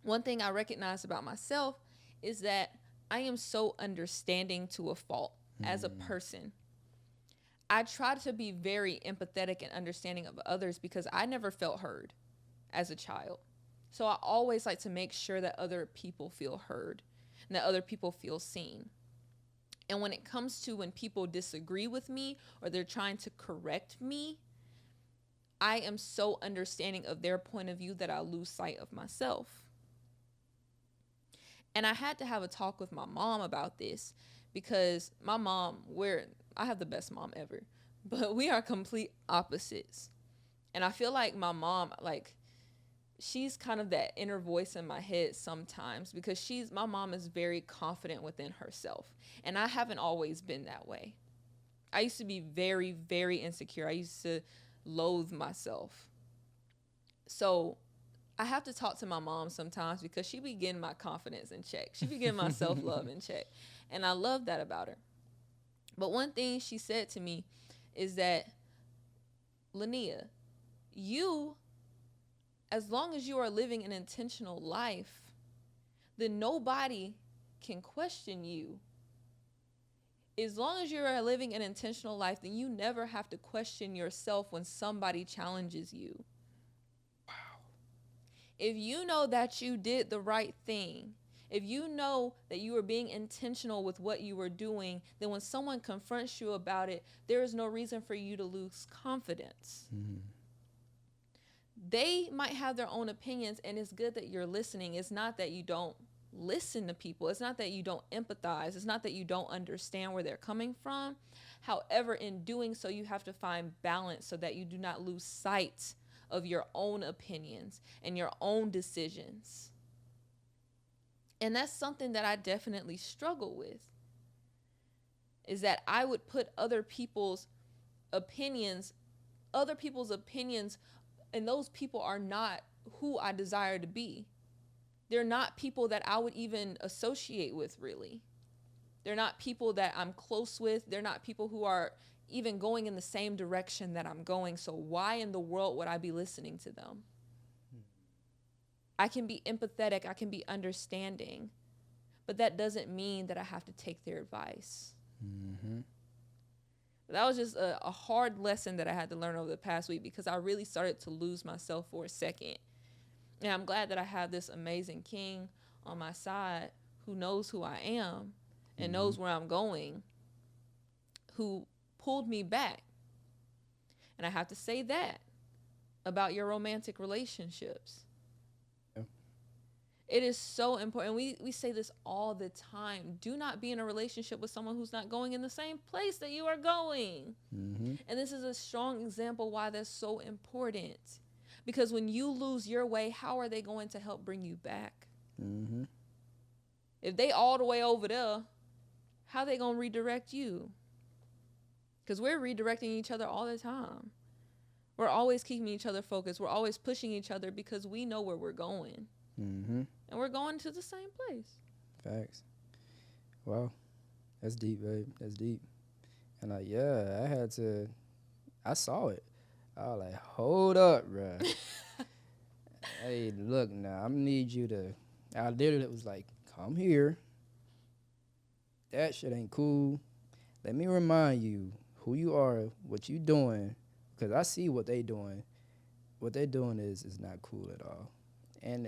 one thing I recognize about myself is that I am so understanding to a fault as a person. I try to be very empathetic and understanding of others because I never felt heard as a child. So I always like to make sure that other people feel heard and that other people feel seen. And when it comes to when people disagree with me or they're trying to correct me, I am so understanding of their point of view that I lose sight of myself. And I had to have a talk with my mom about this because my mom, I have the best mom ever, but we are complete opposites. And I feel like my mom, like, she's kind of that inner voice in my head sometimes because my mom is very confident within herself. And I haven't always been that way. I used to be very, very insecure. I used to loathe myself. So I have to talk to my mom sometimes because she be getting my confidence in check. She be getting my self-love in check. And I love that about her. But one thing she said to me is that, Nia, as long as you are living an intentional life, then nobody can question you. As long as you're living an intentional life, then you never have to question yourself when somebody challenges you. Wow. If you know that you did the right thing, if you know that you were being intentional with what you were doing, then when someone confronts you about it, there is no reason for you to lose confidence. Mm-hmm. They might have their own opinions, and it's good that you're listening. It's not that you don't listen to people. It's not that you don't empathize. It's not that you don't understand where they're coming from. However, in doing so, you have to find balance so that you do not lose sight of your own opinions and your own decisions. And that's something that I definitely struggle with, is that I would put other people's opinions, and those people are not who I desire to be. They're not people that I would even associate with, really. They're not people that I'm close with. They're not people who are even going in the same direction that I'm going. So why in the world would I be listening to them? I can be empathetic. I can be understanding. But that doesn't mean that I have to take their advice. Mm-hmm. That was just a hard lesson that I had to learn over the past week because I really started to lose myself for a second. And I'm glad that I have this amazing king on my side who knows who I am and knows where I'm going, who pulled me back. And I have to say that about your romantic relationships. Yeah. It is so important. We say this all the time. Do not be in a relationship with someone who's not going in the same place that you are going. Mm-hmm. And this is a strong example why that's so important. Because when you lose your way, how are they going to help bring you back? Mm-hmm. If they all the way over there, how are they going to redirect you? Because we're redirecting each other all the time. We're always keeping each other focused. We're always pushing each other because we know where we're going. Mm-hmm. And we're going to the same place. Facts. Wow. That's deep, babe. That's deep. And I saw it. I was like, hold up, bruh. Hey, look now, I'm going to need you to, I literally was like, come here. That shit ain't cool. Let me remind you who you are, what you doing, because I see what they doing. What they doing is not cool at all. And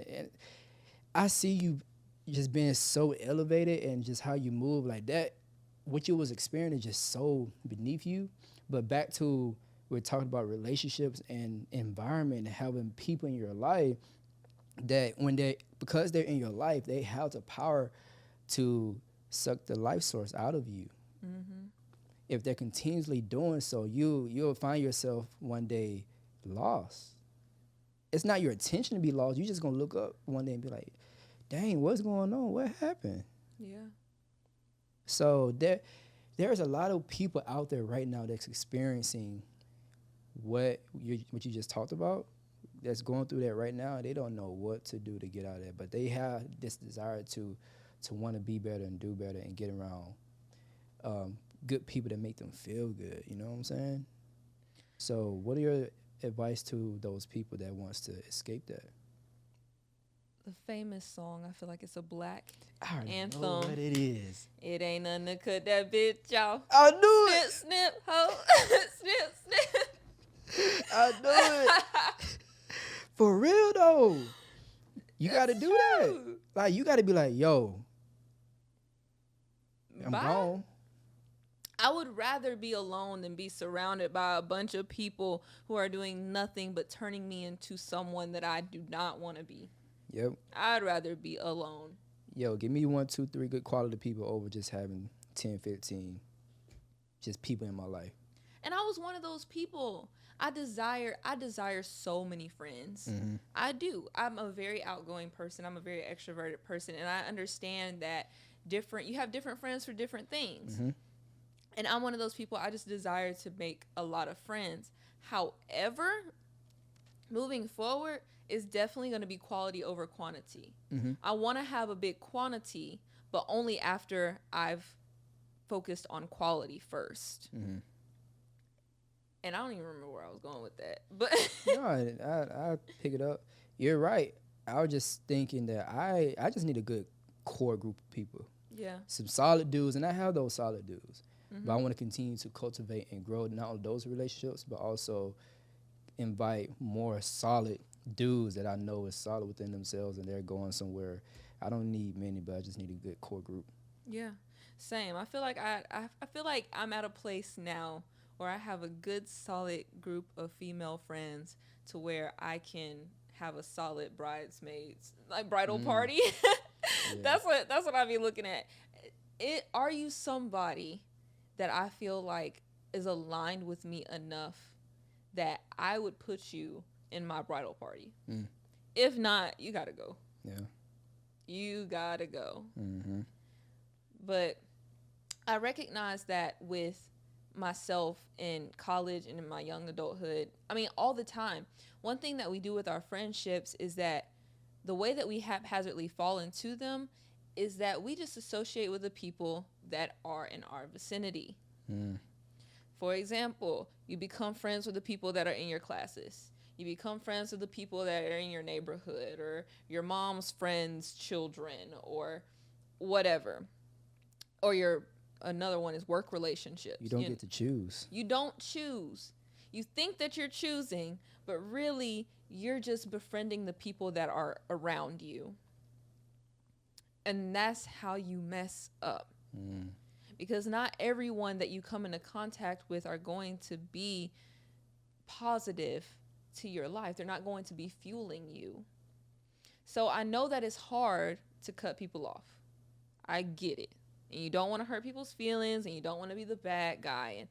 I see you just being so elevated and just how you move like that. What you was experiencing is just so beneath you. But back to, we're talking about relationships and environment and having people in your life that because they're in your life, they have the power to suck the life source out of you. Mm-hmm. If they're continuously doing so, you'll find yourself one day lost. it's not your intention to be lost. You're just gonna look up one day and be like, dang, what's going on? What happened? Yeah. So there's a lot of people out there right now that's experiencing what you just talked about, that's going through that right now. They don't know what to do to get out of that, but they have this desire to want to be better and do better and get around good people that make them feel good. You know what I'm saying? So what are your advice to those people that wants to escape that? The famous song, I feel like it's a black anthem. Know what it is. It ain't nothing to cut that bitch off. I knew it. Snip, snip, ho. Snip, snip. I knew it. For real though. You got to do that. Like, you got to be like, yo, I'm gone. I would rather be alone than be surrounded by a bunch of people who are doing nothing but turning me into someone that I do not want to be. Yep. I'd rather be alone. Yo, give me 1, 2, 3 good quality people over just having 10, 15 just people in my life. And I was one of those people. I desire so many friends. Mm-hmm. I do. I'm a very outgoing person. I'm a very extroverted person, and I understand that you have different friends for different things. Mm-hmm. And I'm one of those people. I just desire to make a lot of friends. However, moving forward is definitely going to be quality over quantity. Mm-hmm. I want to have a big quantity, but only after I've focused on quality first. Mm-hmm. And I don't even remember where I was going with that. But no, I pick it up. You're right. I was just thinking that I just need a good core group of people. Yeah. Some solid dudes, and I have those solid dudes. Mm-hmm. But I want to continue to cultivate and grow not only those relationships, but also invite more solid dudes that I know is solid within themselves and they're going somewhere. I don't need many, but I just need a good core group. Yeah, same. I feel like I feel like I'm at a place now where I have a good, solid group of female friends to where I can have a solid bridesmaids, like bridal party. Yeah. That's what I be looking at. Are you somebody that I feel like is aligned with me enough that I would put you in my bridal party? If not, you gotta go. Yeah, you gotta go. Mm-hmm. But I recognize that with myself in college and in my young adulthood, I mean, all the time, one thing that we do with our friendships is that the way that we haphazardly fall into them is that we just associate with the people that are in our vicinity. For example, you become friends with the people that are in your classes. You become friends with the people that are in your neighborhood or your mom's friends' children or whatever. Or another one is work relationships. You don't get to choose. You don't choose. You think that you're choosing, but really you're just befriending the people that are around you. And that's how you mess up. Because not everyone that you come into contact with are going to be positive to your life. They're not going to be fueling you. So I know that it's hard to cut people off. I get it. And you don't want to hurt people's feelings and you don't want to be the bad guy. And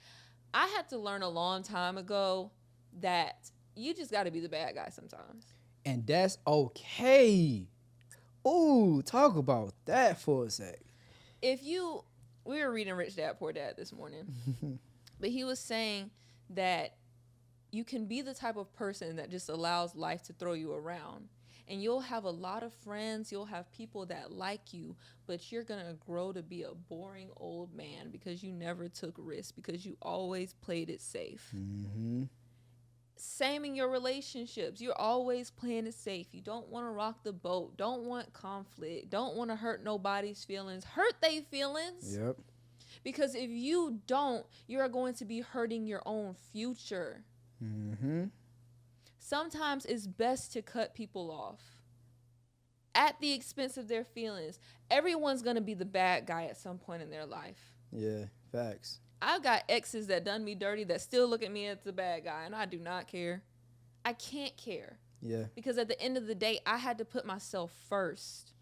I had to learn a long time ago that you just got to be the bad guy sometimes. And that's okay. Ooh, talk about that for a sec. We were reading Rich Dad, Poor Dad this morning, but he was saying that you can be the type of person that just allows life to throw you around. And you'll have a lot of friends, you'll have people that like you, but you're going to grow to be a boring old man because you never took risks, because you always played it safe. Mm-hmm. Same in your relationships. You're always playing it safe. You don't want to rock the boat. Don't want conflict. Don't want to hurt nobody's feelings. Hurt their feelings. Yep. Because if you don't, you're going to be hurting your own future. Mm-hmm. Sometimes it's best to cut people off at the expense of their feelings. Everyone's going to be the bad guy at some point in their life. Yeah, facts. I've got exes that done me dirty that still look at me as the bad guy, and I do not care. I can't care. Yeah. Because at the end of the day, I had to put myself first.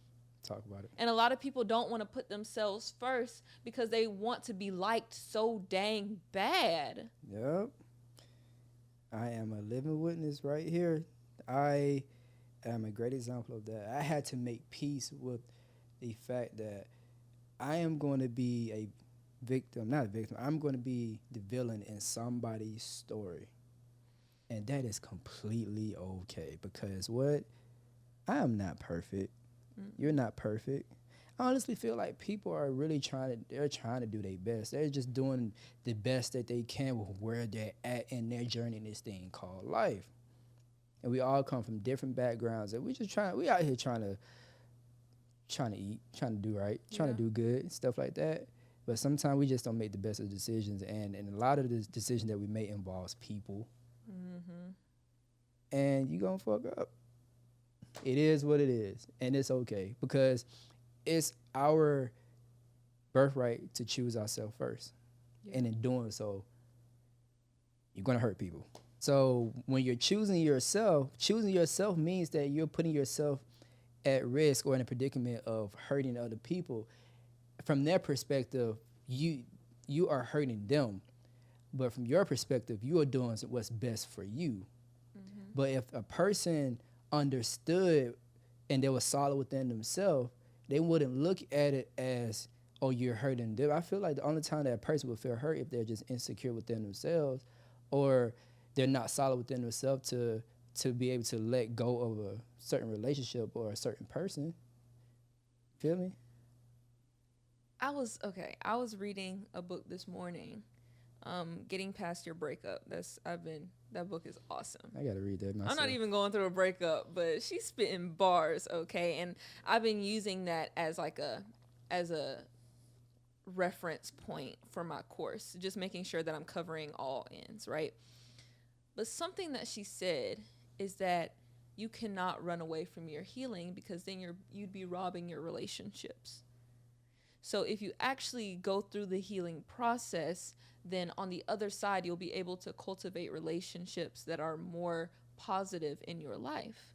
Talk about it. And a lot of people don't want to put themselves first because they want to be liked so dang bad. Yep. I am a living witness right here. I am a great example of that. I had to make peace with the fact that I am going to be a victim, not a victim. I'm going to be the villain in somebody's story. And that is completely okay because what? I am not perfect. You're not perfect. I honestly feel like people are really trying to do their best. They're just doing the best that they can with where they're at in their journey in this thing called life. And we all come from different backgrounds, and we out here trying to eat, trying to do right, trying to do good, stuff like that. But sometimes we just don't make the best of decisions, and a lot of the decisions that we make involves people. And you gonna fuck up. It is what it is, and it's okay because it's our birthright to choose ourselves first. And in doing so, you're gonna hurt people. So when you're choosing yourself means that you're putting yourself at risk or in a predicament of hurting other people. From their perspective, you are hurting them. But from your perspective, you are doing what's best for you. But if a person understood and they were solid within themselves, they wouldn't look at it as, oh, you're hurting them. I feel like the only time that a person would feel hurt if they're just insecure within themselves or they're not solid within themselves to be able to let go of a certain relationship or a certain person. Feel me? I was reading a book this morning, Getting Past Your Breakup. That book is awesome. I gotta read that myself. I'm not even going through a breakup, but she's spitting bars, okay? And I've been using that as a reference point for my course, just making sure that I'm covering all ends, right? But something that she said is that you cannot run away from your healing because then you'd be robbing your relationships. So if you actually go through the healing process, then on the other side, you'll be able to cultivate relationships that are more positive in your life.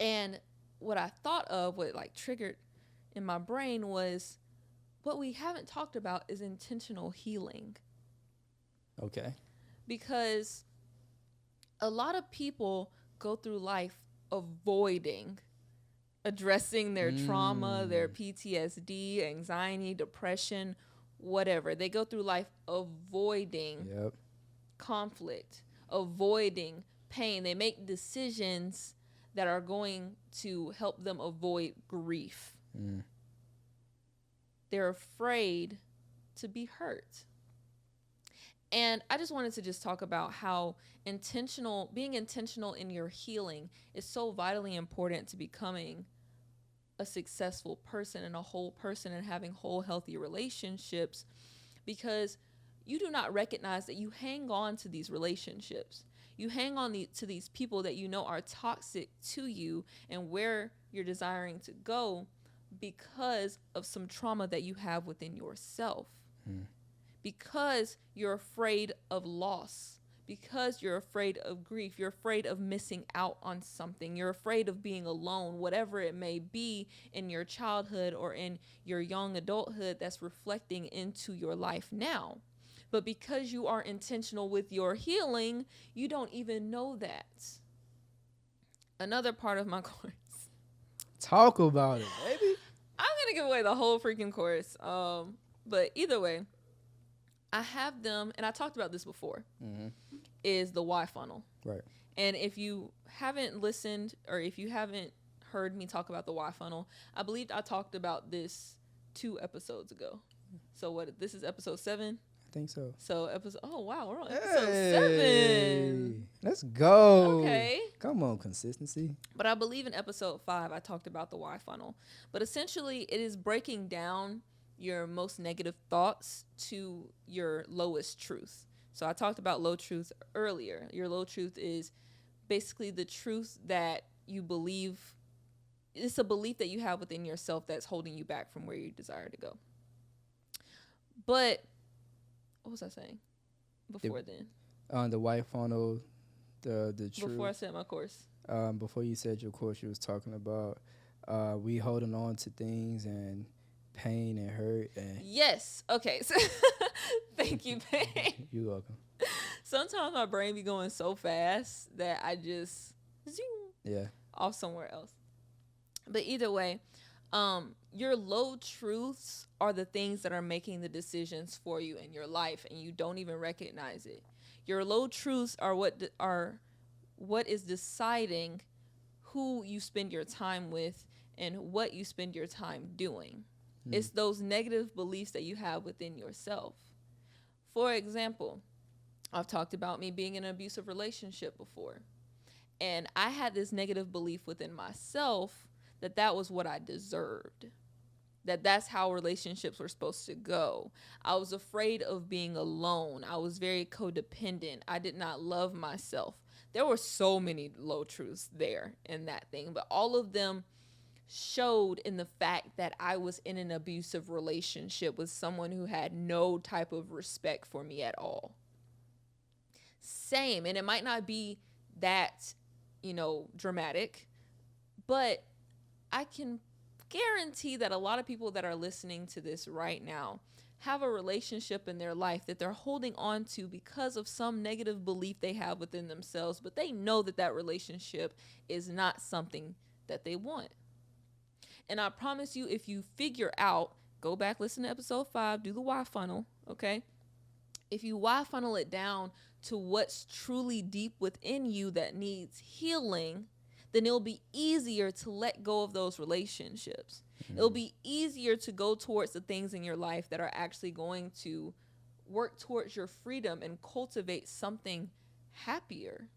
And what I thought of, what like triggered in my brain was what we haven't talked about is intentional healing. Okay. Because a lot of people go through life avoiding addressing their trauma, their PTSD, anxiety, depression, whatever. They go through life avoiding conflict, avoiding pain. They make decisions that are going to help them avoid grief. They're afraid to be hurt. And I just wanted to just talk about how being intentional in your healing is so vitally important to becoming a successful person and a whole person and having whole, healthy relationships, because you do not recognize that you hang on to these relationships. You hang on to these people that you know are toxic to you and where you're desiring to go because of some trauma that you have within yourself. Because you're afraid of loss, because you're afraid of grief, you're afraid of missing out on something, you're afraid of being alone, whatever it may be in your childhood or in your young adulthood that's reflecting into your life now. But because you are intentional with your healing, you don't even know that. Another part of my course. Talk about it, baby. I'm going to give away the whole freaking course. But either way, I have them, and I talked about this before, is the why funnel. Right. And if you haven't listened or if you haven't heard me talk about the why funnel, I believe I talked about this 2 episodes ago. So this is episode 7? I think so. So oh wow, we're on episode 7. Let's go. Okay. Come on, consistency. But I believe in episode 5, I talked about the why funnel. But essentially, it is breaking down your most negative thoughts to your lowest truth. So I talked about low truth earlier. Your low truth is basically the truth that you believe. It's a belief that you have within yourself that's holding you back from where you desire to go. But what was I saying before then? On the white funnel, the truth. Before I said my course. Before you said your course, you was talking about we holding on to things and pain and hurt. And yes. Okay. So thank you, babe. You're welcome. Sometimes my brain be going so fast that I just off somewhere else. But either way, your low truths are the things that are making the decisions for you in your life, and you don't even recognize it. Your low truths are what is deciding who you spend your time with and what you spend your time doing. It's those negative beliefs that you have within yourself. For example, I've talked about me being in an abusive relationship before. And I had this negative belief within myself that was what I deserved. That's how relationships were supposed to go. I was afraid of being alone. I was very codependent. I did not love myself. There were so many low truths there in that thing, but all of them showed in the fact that I was in an abusive relationship with someone who had no type of respect for me at all. Same, and it might not be that, dramatic, but I can guarantee that a lot of people that are listening to this right now have a relationship in their life that they're holding on to because of some negative belief they have within themselves, but they know that relationship is not something that they want. And I promise you, if you figure out, go back, listen to episode 5, do the why funnel, okay? If you why funnel it down to what's truly deep within you that needs healing, then it'll be easier to let go of those relationships. It'll be easier to go towards the things in your life that are actually going to work towards your freedom and cultivate something happier.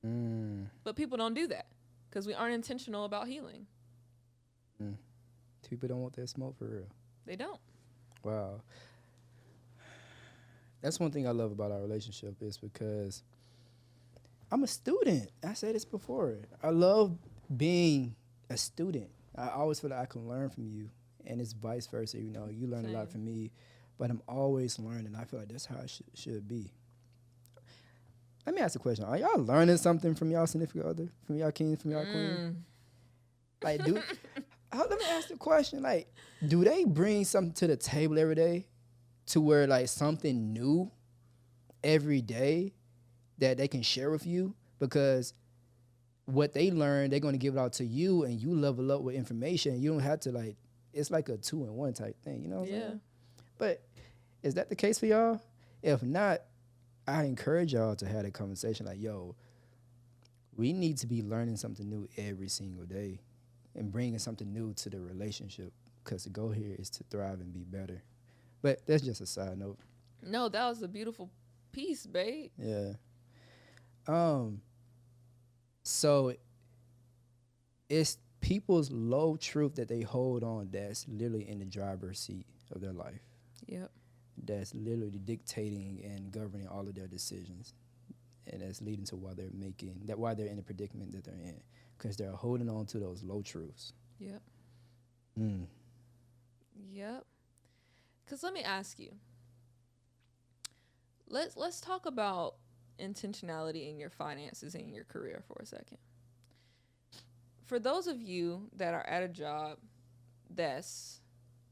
But people don't do that because we aren't intentional about healing. People don't want that smoke for real. They don't. Wow. That's one thing I love about our relationship is because I'm a student. I said this before. I love being a student. I always feel like I can learn from you, and it's vice versa. You learn a lot from me, but I'm always learning. I feel like that's how it should be. Let me ask a question. Are y'all learning something from y'all significant other, from y'all king, from y'all queen? Like, let me ask the question. Like, do they bring something to the table every day, to where like something new every day that they can share with you? Because what they learn, they're going to give it out to you, and you level up with information. You don't have to it's like a 2-in-1 type thing, you know what I'm saying? But is that the case for y'all? If not, I encourage y'all to have a conversation like, yo, we need to be learning something new every single day and bringing something new to the relationship, because the goal here is to thrive and be better. But that's just a side note. No, that was a beautiful piece, babe. Yeah. So it's people's low truth that they hold on that's literally in the driver's seat of their life. Yep. That's literally dictating and governing all of their decisions. And that's leading to why they're in the predicament that they're in. Because they're holding on to those low truths. Yep. Yep. Because let me ask you. Let's talk about intentionality in your finances and your career for a second. For those of you that are at a job that's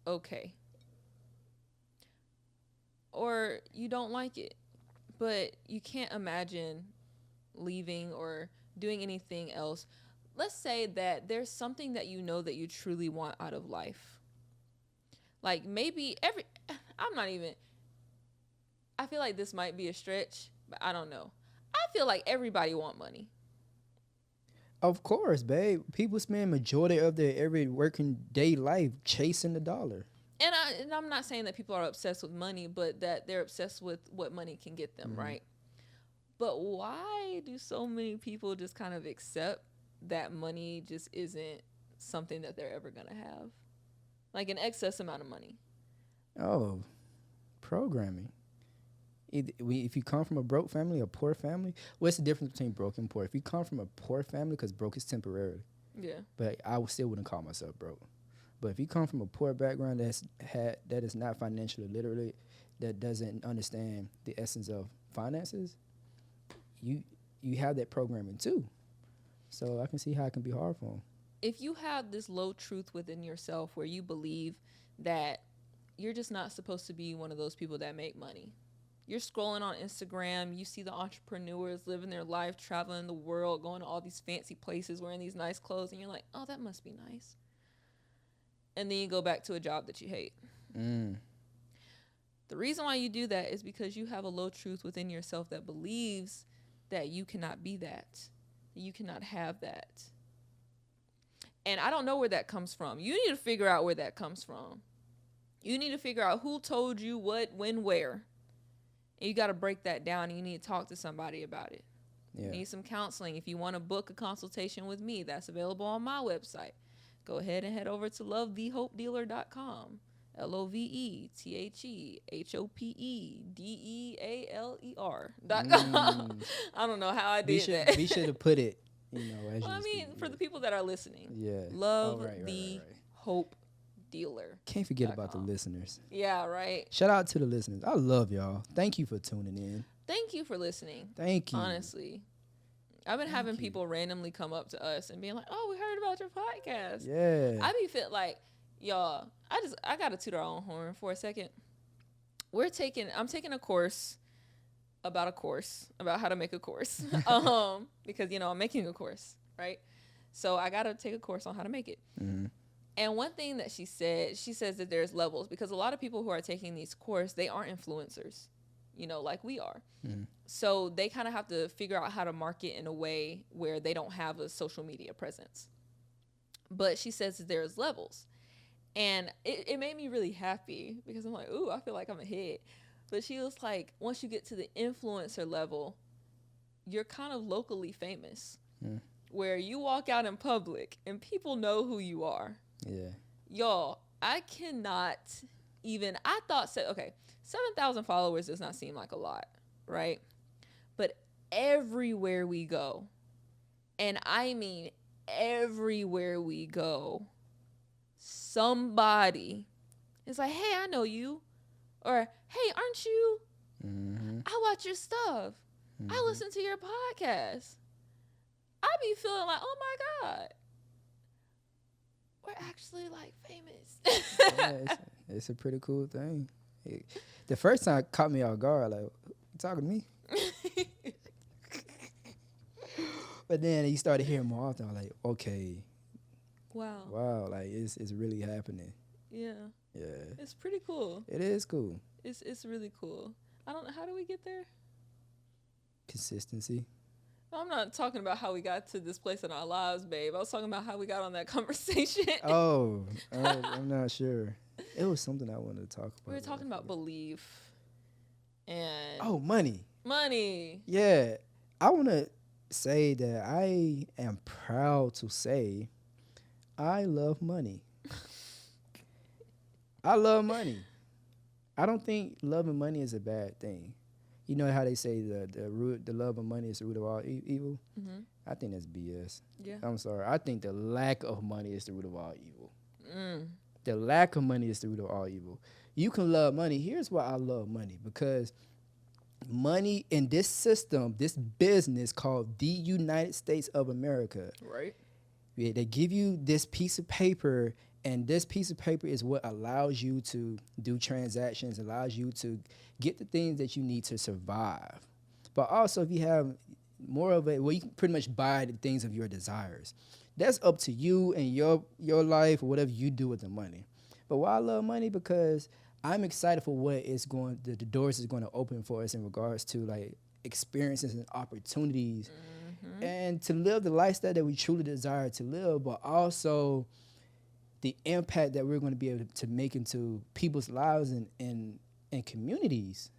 okay, or you don't like it, but you can't imagine leaving or doing anything else. Let's say that there's something that you know that you truly want out of life. Like maybe I feel like this might be a stretch, but I don't know. I feel like everybody want money. Of course, babe. People spend majority of their every working day life chasing the dollar. And I'm not saying that people are obsessed with money, but that they're obsessed with what money can get them, right? But why do so many people just kind of accept that money just isn't something that they're ever going to have? Like an excess amount of money. Oh, programming. If you come from a broke family, a poor family, what's the difference between broke and poor? If you come from a poor family, because broke is temporary. Yeah. But I still wouldn't call myself broke. But if you come from a poor background that is not financially literate, that doesn't understand the essence of finances, you have that programming too. So I can see how it can be hard for them. If you have this low truth within yourself where you believe that you're just not supposed to be one of those people that make money, You're scrolling on Instagram, you see the entrepreneurs living their life, traveling the world, going to all these fancy places, wearing these nice clothes, and you're like, oh, that must be nice. And then you go back to a job that you hate. The reason why you do that is because you have a low truth within yourself that believes that you cannot be that you cannot have that. And I don't know where that comes from. You need to figure out where that comes from. You need to figure out who told you what, when, where. And you got to break that down, and you need to talk to somebody about it. You need some counseling. If you want to book a consultation with me, that's available on my website. Go ahead and head over to lovethehopedealer.com. lovethehopedealer.com. I don't know how I did that. We should have put it, as well, I mean, for the people that are listening. Yeah. Hope Dealer. Can't forget about the listeners. Yeah, right. Shout out to the listeners. I love y'all. Thank you for tuning in. Thank you for listening. Thank you. Honestly. I've been having people randomly come up to us and being like, oh, we heard about your podcast. Yeah. I be feel like, y'all, I got to toot our own horn for a second. I'm taking a course about how to make a course. Because, I'm making a course, right? So I got to take a course on how to make it. Mm-hmm. And one thing that she says that there's levels, because a lot of people who are taking these courses, they aren't influencers, like we are. Mm-hmm. So they kind of have to figure out how to market in a way where they don't have a social media presence. But she says that there's levels. And it made me really happy because I'm like, ooh, I feel like I'm ahead. But she was like, once you get to the influencer level, you're kind of locally famous. Mm. Where you walk out in public and people know who you are. Yeah. Y'all, I cannot even, I thought, 7,000 followers does not seem like a lot, right? But everywhere we go, and I mean everywhere we go, somebody is like, hey, I know you. Or, hey, aren't you? Mm-hmm. I watch your stuff. Mm-hmm. I listen to your podcast. I be feeling like, oh my God, we're actually like famous. Yeah, it's a pretty cool thing. The first time it caught me off guard, like, you talking to me? But then you started hearing more often, like, okay. Wow, like it's really happening. Yeah. Yeah. It's pretty cool. It is cool. It's really cool. I don't know, how do we get there? Consistency. I'm not talking about how we got to this place in our lives, babe. I was talking about how we got on that conversation. Oh, I'm not sure. It was something I wanted to talk about. We were talking about belief and... Oh, money. Money. Yeah. I want to say that I am proud to say I love money. I love money. I don't think loving money is a bad thing. You know how they say the love of money is the root of all evil? Mm-hmm. I think that's BS. Yeah. I'm sorry. I think the lack of money is the root of all evil. Mm. The lack of money is the root of all evil. You can love money. Here's why I love money. Because money in this system, this business called the United States of America. Right. They give you this piece of paper, and this piece of paper is what allows you to do transactions, allows you to get the things that you need to survive. But also, if you have more of it, well, you can pretty much buy the things of your desires. That's up to you and your life or whatever you do with the money. But why I love money? Because I'm excited for what the doors is going to open for us in regards to like experiences and opportunities, mm-hmm. and to live the lifestyle that we truly desire to live, but also the impact that we're going to be able to make into people's lives and communities.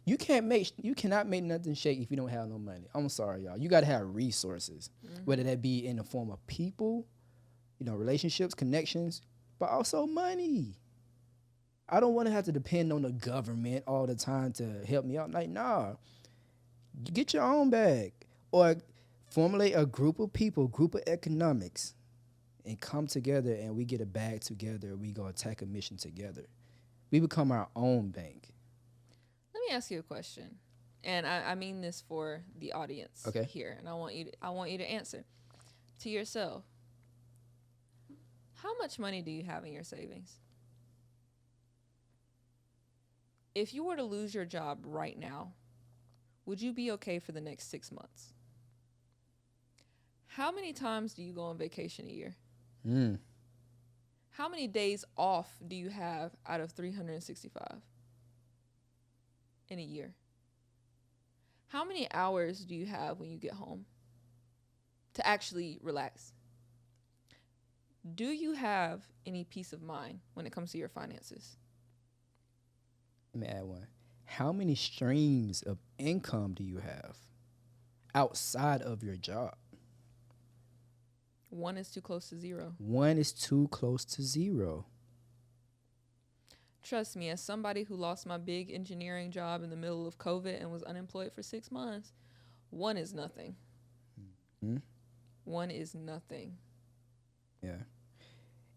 You cannot make nothing shake if you don't have no money. I'm sorry, y'all. You got to have resources, mm-hmm. whether that be in the form of people, relationships, connections, but also money. I don't want to have to depend on the government all the time to help me out. Like, nah, get your own bag, or formulate a group of people, group of economics, and come together and we get a bag together. We go attack a mission together. We become our own bank. Let me ask you a question, and I mean this for the audience here, and I want you to answer to yourself. How much money do you have in your savings? If you were to lose your job right now, would you be okay for the next 6 months? How many times do you go on vacation a year? How many days off do you have out of 365 in a year? How many hours do you have when you get home to actually relax? Do you have any peace of mind when it comes to your finances? Let me add one. How many streams of income do you have outside of your job? One is too close to zero. One is too close to zero. Trust me, as somebody who lost my big engineering job in the middle of COVID and was unemployed for 6 months, one is nothing. Mm-hmm. One is nothing. Yeah.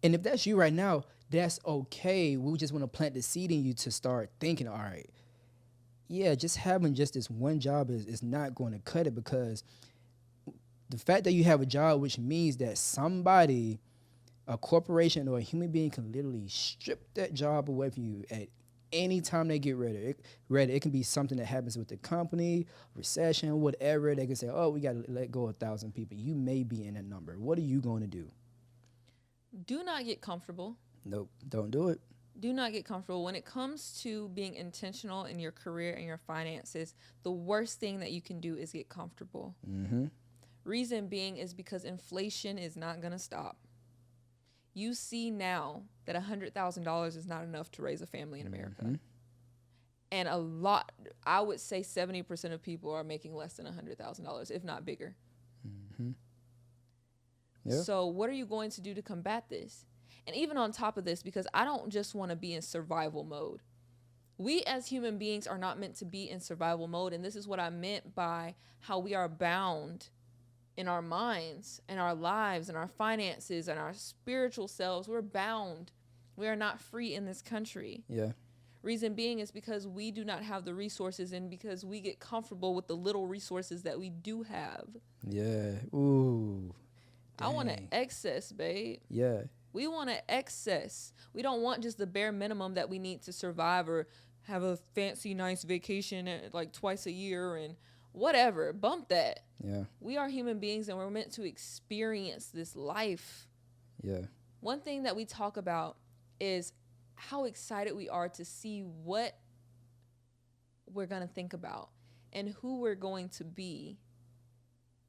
And if that's you right now, that's okay. We just want to plant the seed in you to start thinking, all right, yeah, just having just this one job is not going to cut it, because the fact that you have a job, which means that somebody, a corporation or a human being, can literally strip that job away from you at any time they get ready. It can be something that happens with the company, recession, whatever. They can say, oh, we got to let go of 1,000 people. You may be in that number. What are you going to do? Do not get comfortable. Nope, don't do it. Do not get comfortable. When it comes to being intentional in your career and your finances, the worst thing that you can do is get comfortable. Mm-hmm. Reason being is because inflation is not going to stop. You see now that $100,000 is not enough to raise a family in America. Mm-hmm. And a lot, I would say 70% of people are making less than $100,000, if not bigger. Mm-hmm. Yep. So what are you going to do to combat this? And even on top of this, because I don't just want to be in survival mode. We as human beings are not meant to be in survival mode. And this is what I meant by how we are bound in our minds and our lives and our finances and our spiritual selves. We're bound. We are not free in this country. Yeah. Reason being is because we do not have the resources, and because we get comfortable with the little resources that we do have. Yeah. Ooh. Dang. I want to excess, babe. Yeah. We want to excess. We don't want just the bare minimum that we need to survive or have a fancy, nice vacation like twice a year and whatever. Bump that. Yeah. We are human beings and we're meant to experience this life. Yeah. One thing that we talk about is how excited we are to see what we're going to think about and who we're going to be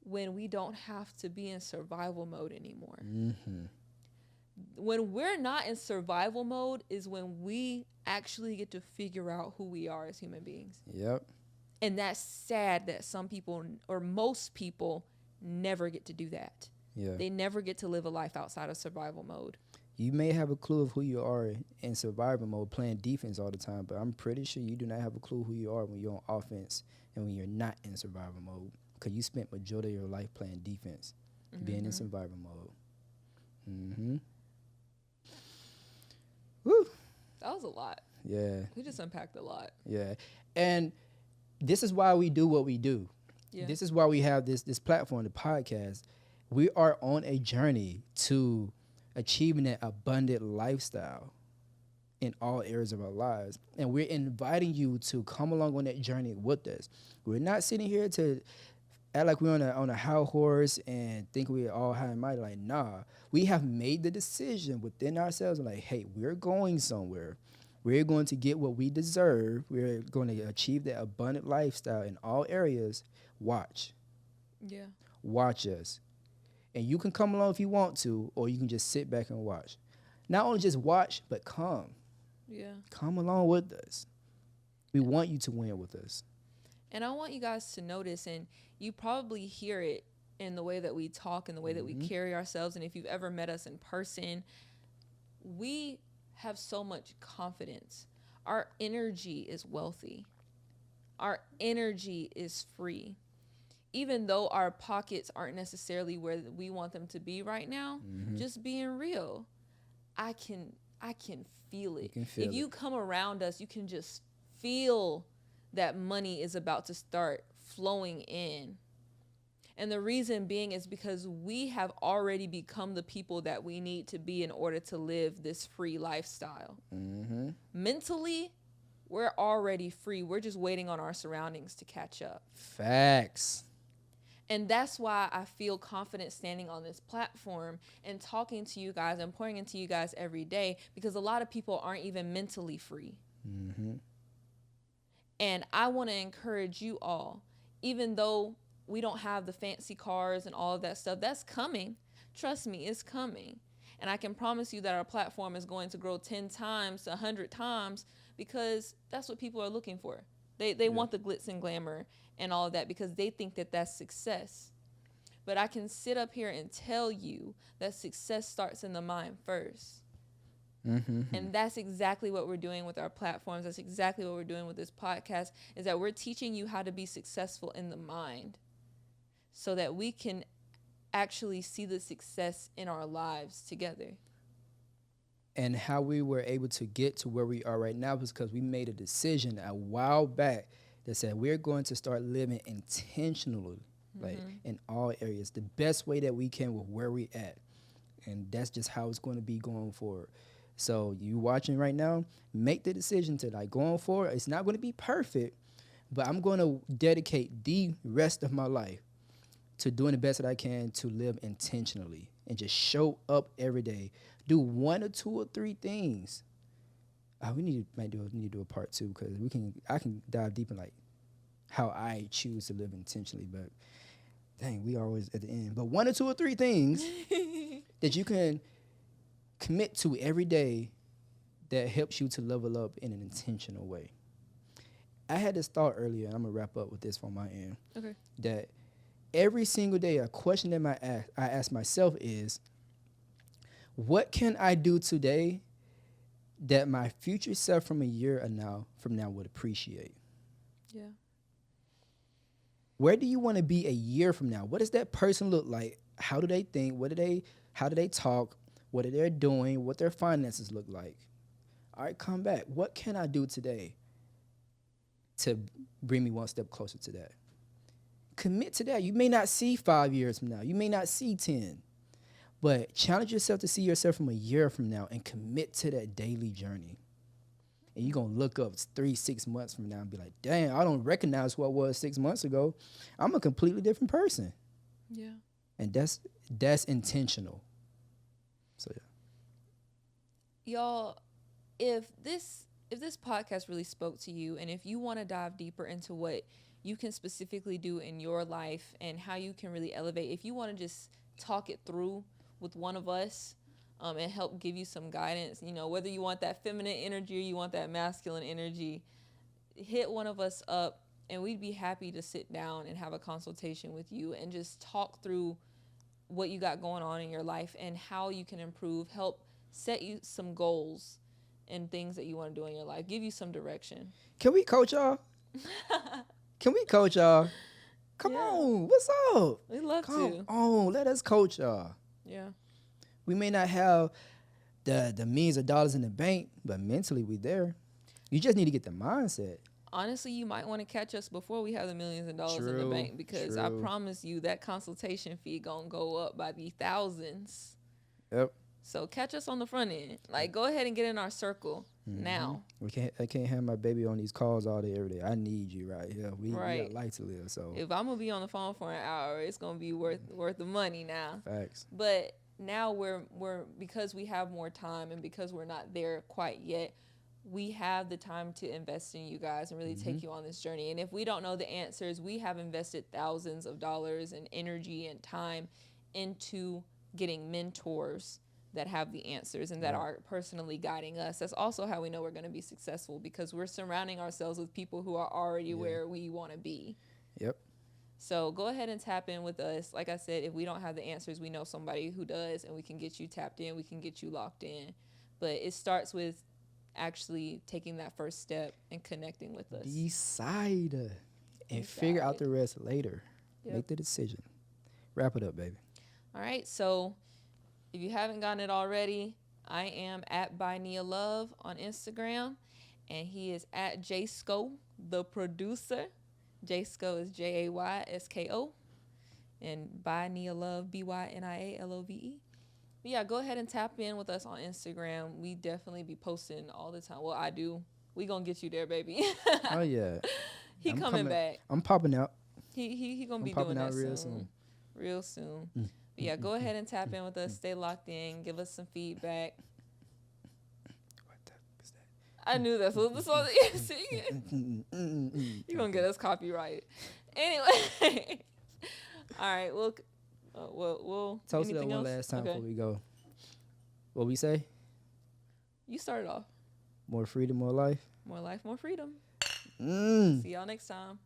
when we don't have to be in survival mode anymore. Mm-hmm. When we're not in survival mode is when we actually get to figure out who we are as human beings. Yep. And that's sad that some people, or most people, never get to do that. Yeah. They never get to live a life outside of survival mode. You may have a clue of who you are in survival mode, playing defense all the time, but I'm pretty sure you do not have a clue who you are when you're on offense and when you're not in survival mode, because you spent majority of your life playing defense, being in survival mode. Mm-hmm. Woo. That was a lot. Yeah. We just unpacked a lot. Yeah. And this is why we do what we do. Yeah. This is why we have this platform, the podcast. We are on a journey to achieving an abundant lifestyle in all areas of our lives. And we're inviting you to come along on that journey with us. We're not sitting here to act like we're on a high horse and think we're all high and mighty. Like, nah. We have made the decision within ourselves. Like, hey, we're going somewhere. We're going to get what we deserve. We're going to achieve that abundant lifestyle in all areas. Watch. Yeah. Watch us. And you can come along if you want to, or you can just sit back and watch. Not only just watch, but come. Yeah. Come along with us. We want you to win with us. And I want you guys to notice, and you probably hear it in the way that we talk and the way that we carry ourselves. And if you've ever met us in person, we have so much confidence. Our energy is wealthy. Our energy is free. Even though our pockets aren't necessarily where we want them to be right now, just being real, I can feel it. If you come around us, you can just feel that money is about to start flowing in. And the reason being is because we have already become the people that we need to be in order to live this free lifestyle. Mentally, we're already free. We're just waiting on our surroundings to catch up. Facts. And that's why I feel confident standing on this platform and talking to you guys and pouring into you guys every day, because a lot of people aren't even mentally free. Mm-hmm. And I want to encourage you all, even though we don't have the fancy cars and all of that stuff, that's coming. Trust me, it's coming. And I can promise you that our platform is going to grow 10 times, 100 times, because that's what people are looking for. They want the glitz and glamour and all of that, because they think that that's success. But I can sit up here and tell you that success starts in the mind first. Mm-hmm. And that's exactly what we're doing with our platforms. That's exactly what we're doing with this podcast, is that we're teaching you how to be successful in the mind so that we can actually see the success in our lives together. And how we were able to get to where we are right now was because we made a decision a while back that said we're going to start living intentionally, like in all areas, the best way that we can with where we at. And that's just how it's going to be going forward. So you watching right now, make the decision to, like, going forward. It's not going to be perfect, but I'm going to dedicate the rest of my life to doing the best that I can to live intentionally and just show up every day. Do 1 or 2 or 3 things. We need to do a part 2, because I can dive deep in, like, how I choose to live intentionally. But dang, we always at the end. But 1 or 2 or 3 things that you can commit to every day that helps you to level up in an intentional way. I had this thought earlier, and I'm gonna wrap up with this from my end. Okay. That every single day, a question that I ask myself is, what can I do today that my future self from a year from now would appreciate? Yeah. Where do you want to be a year from now? What does that person look like? How do they think? How do they talk? What are they doing? What their finances look like? All right, come back. What can I do today to bring me one step closer to that? Commit to that. You may not see 5 years from now. You may not see 10. But challenge yourself to see yourself from a year from now and commit to that daily journey. And you're going to look up 3-6 months from now and be like, dang, I don't recognize who I was 6 months ago. I'm a completely different person. Yeah. And that's intentional. So, yeah. Y'all, if this podcast really spoke to you, and if you want to dive deeper into what you can specifically do in your life and how you can really elevate, if you want to just talk it through with one of us, and help give you some guidance, whether you want that feminine energy or you want that masculine energy, hit one of us up, and we'd be happy to sit down and have a consultation with you and just talk through what you got going on in your life and how you can improve, help set you some goals and things that you want to do in your life, give you some direction. Can we coach y'all? Come on, what's up? We love to. Come on, let us coach y'all. Yeah. We may not have the millions of dollars in the bank, but mentally we there. You just need to get the mindset. Honestly, you might want to catch us before we have the millions of dollars in the bank, because I promise you that consultation fee gonna go up by the thousands. Yep. So catch us on the front end. Like, go ahead and get in our circle now. I can't have my baby on these calls all day, every day. I need you right here. We got life to live. So if I'm gonna be on the phone for an hour, it's gonna be worth the money now. Facts. But now we're because we have more time and because we're not there quite yet, we have the time to invest in you guys and really take you on this journey. And if we don't know the answers, we have invested thousands of dollars and energy and time into getting mentors that have the answers and that are personally guiding us. That's also how we know we're going to be successful, because we're surrounding ourselves with people who are already where we want to be. Yep. So go ahead and tap in with us. Like I said, if we don't have the answers, we know somebody who does, and we can get you tapped in. We can get you locked in. But it starts with actually taking that first step and connecting with us. Decide and figure out the rest later. Yep. Make the decision. Wrap it up, baby. All right. So if you haven't gotten it already, I am at by Nia Love on Instagram, and he is at Jaysko, the producer. Jaysko is Jaysko, and by Nia Love, BYNIALOVE. But yeah, go ahead and tap in with us on Instagram. We definitely be posting all the time. Well, I do We gonna get you there, baby. Oh yeah. He coming back. I'm popping out. He gonna be doing that soon. Real soon. But yeah, go ahead and tap in with us. Stay locked in. Give us some feedback. What the fuck is that? I knew that's what the song that you're singing. You're gonna get us copyrighted. Anyway. All right. We'll toast it up one last time before we go. What we say? You started off. More freedom, more life. More life, more freedom. See y'all next time.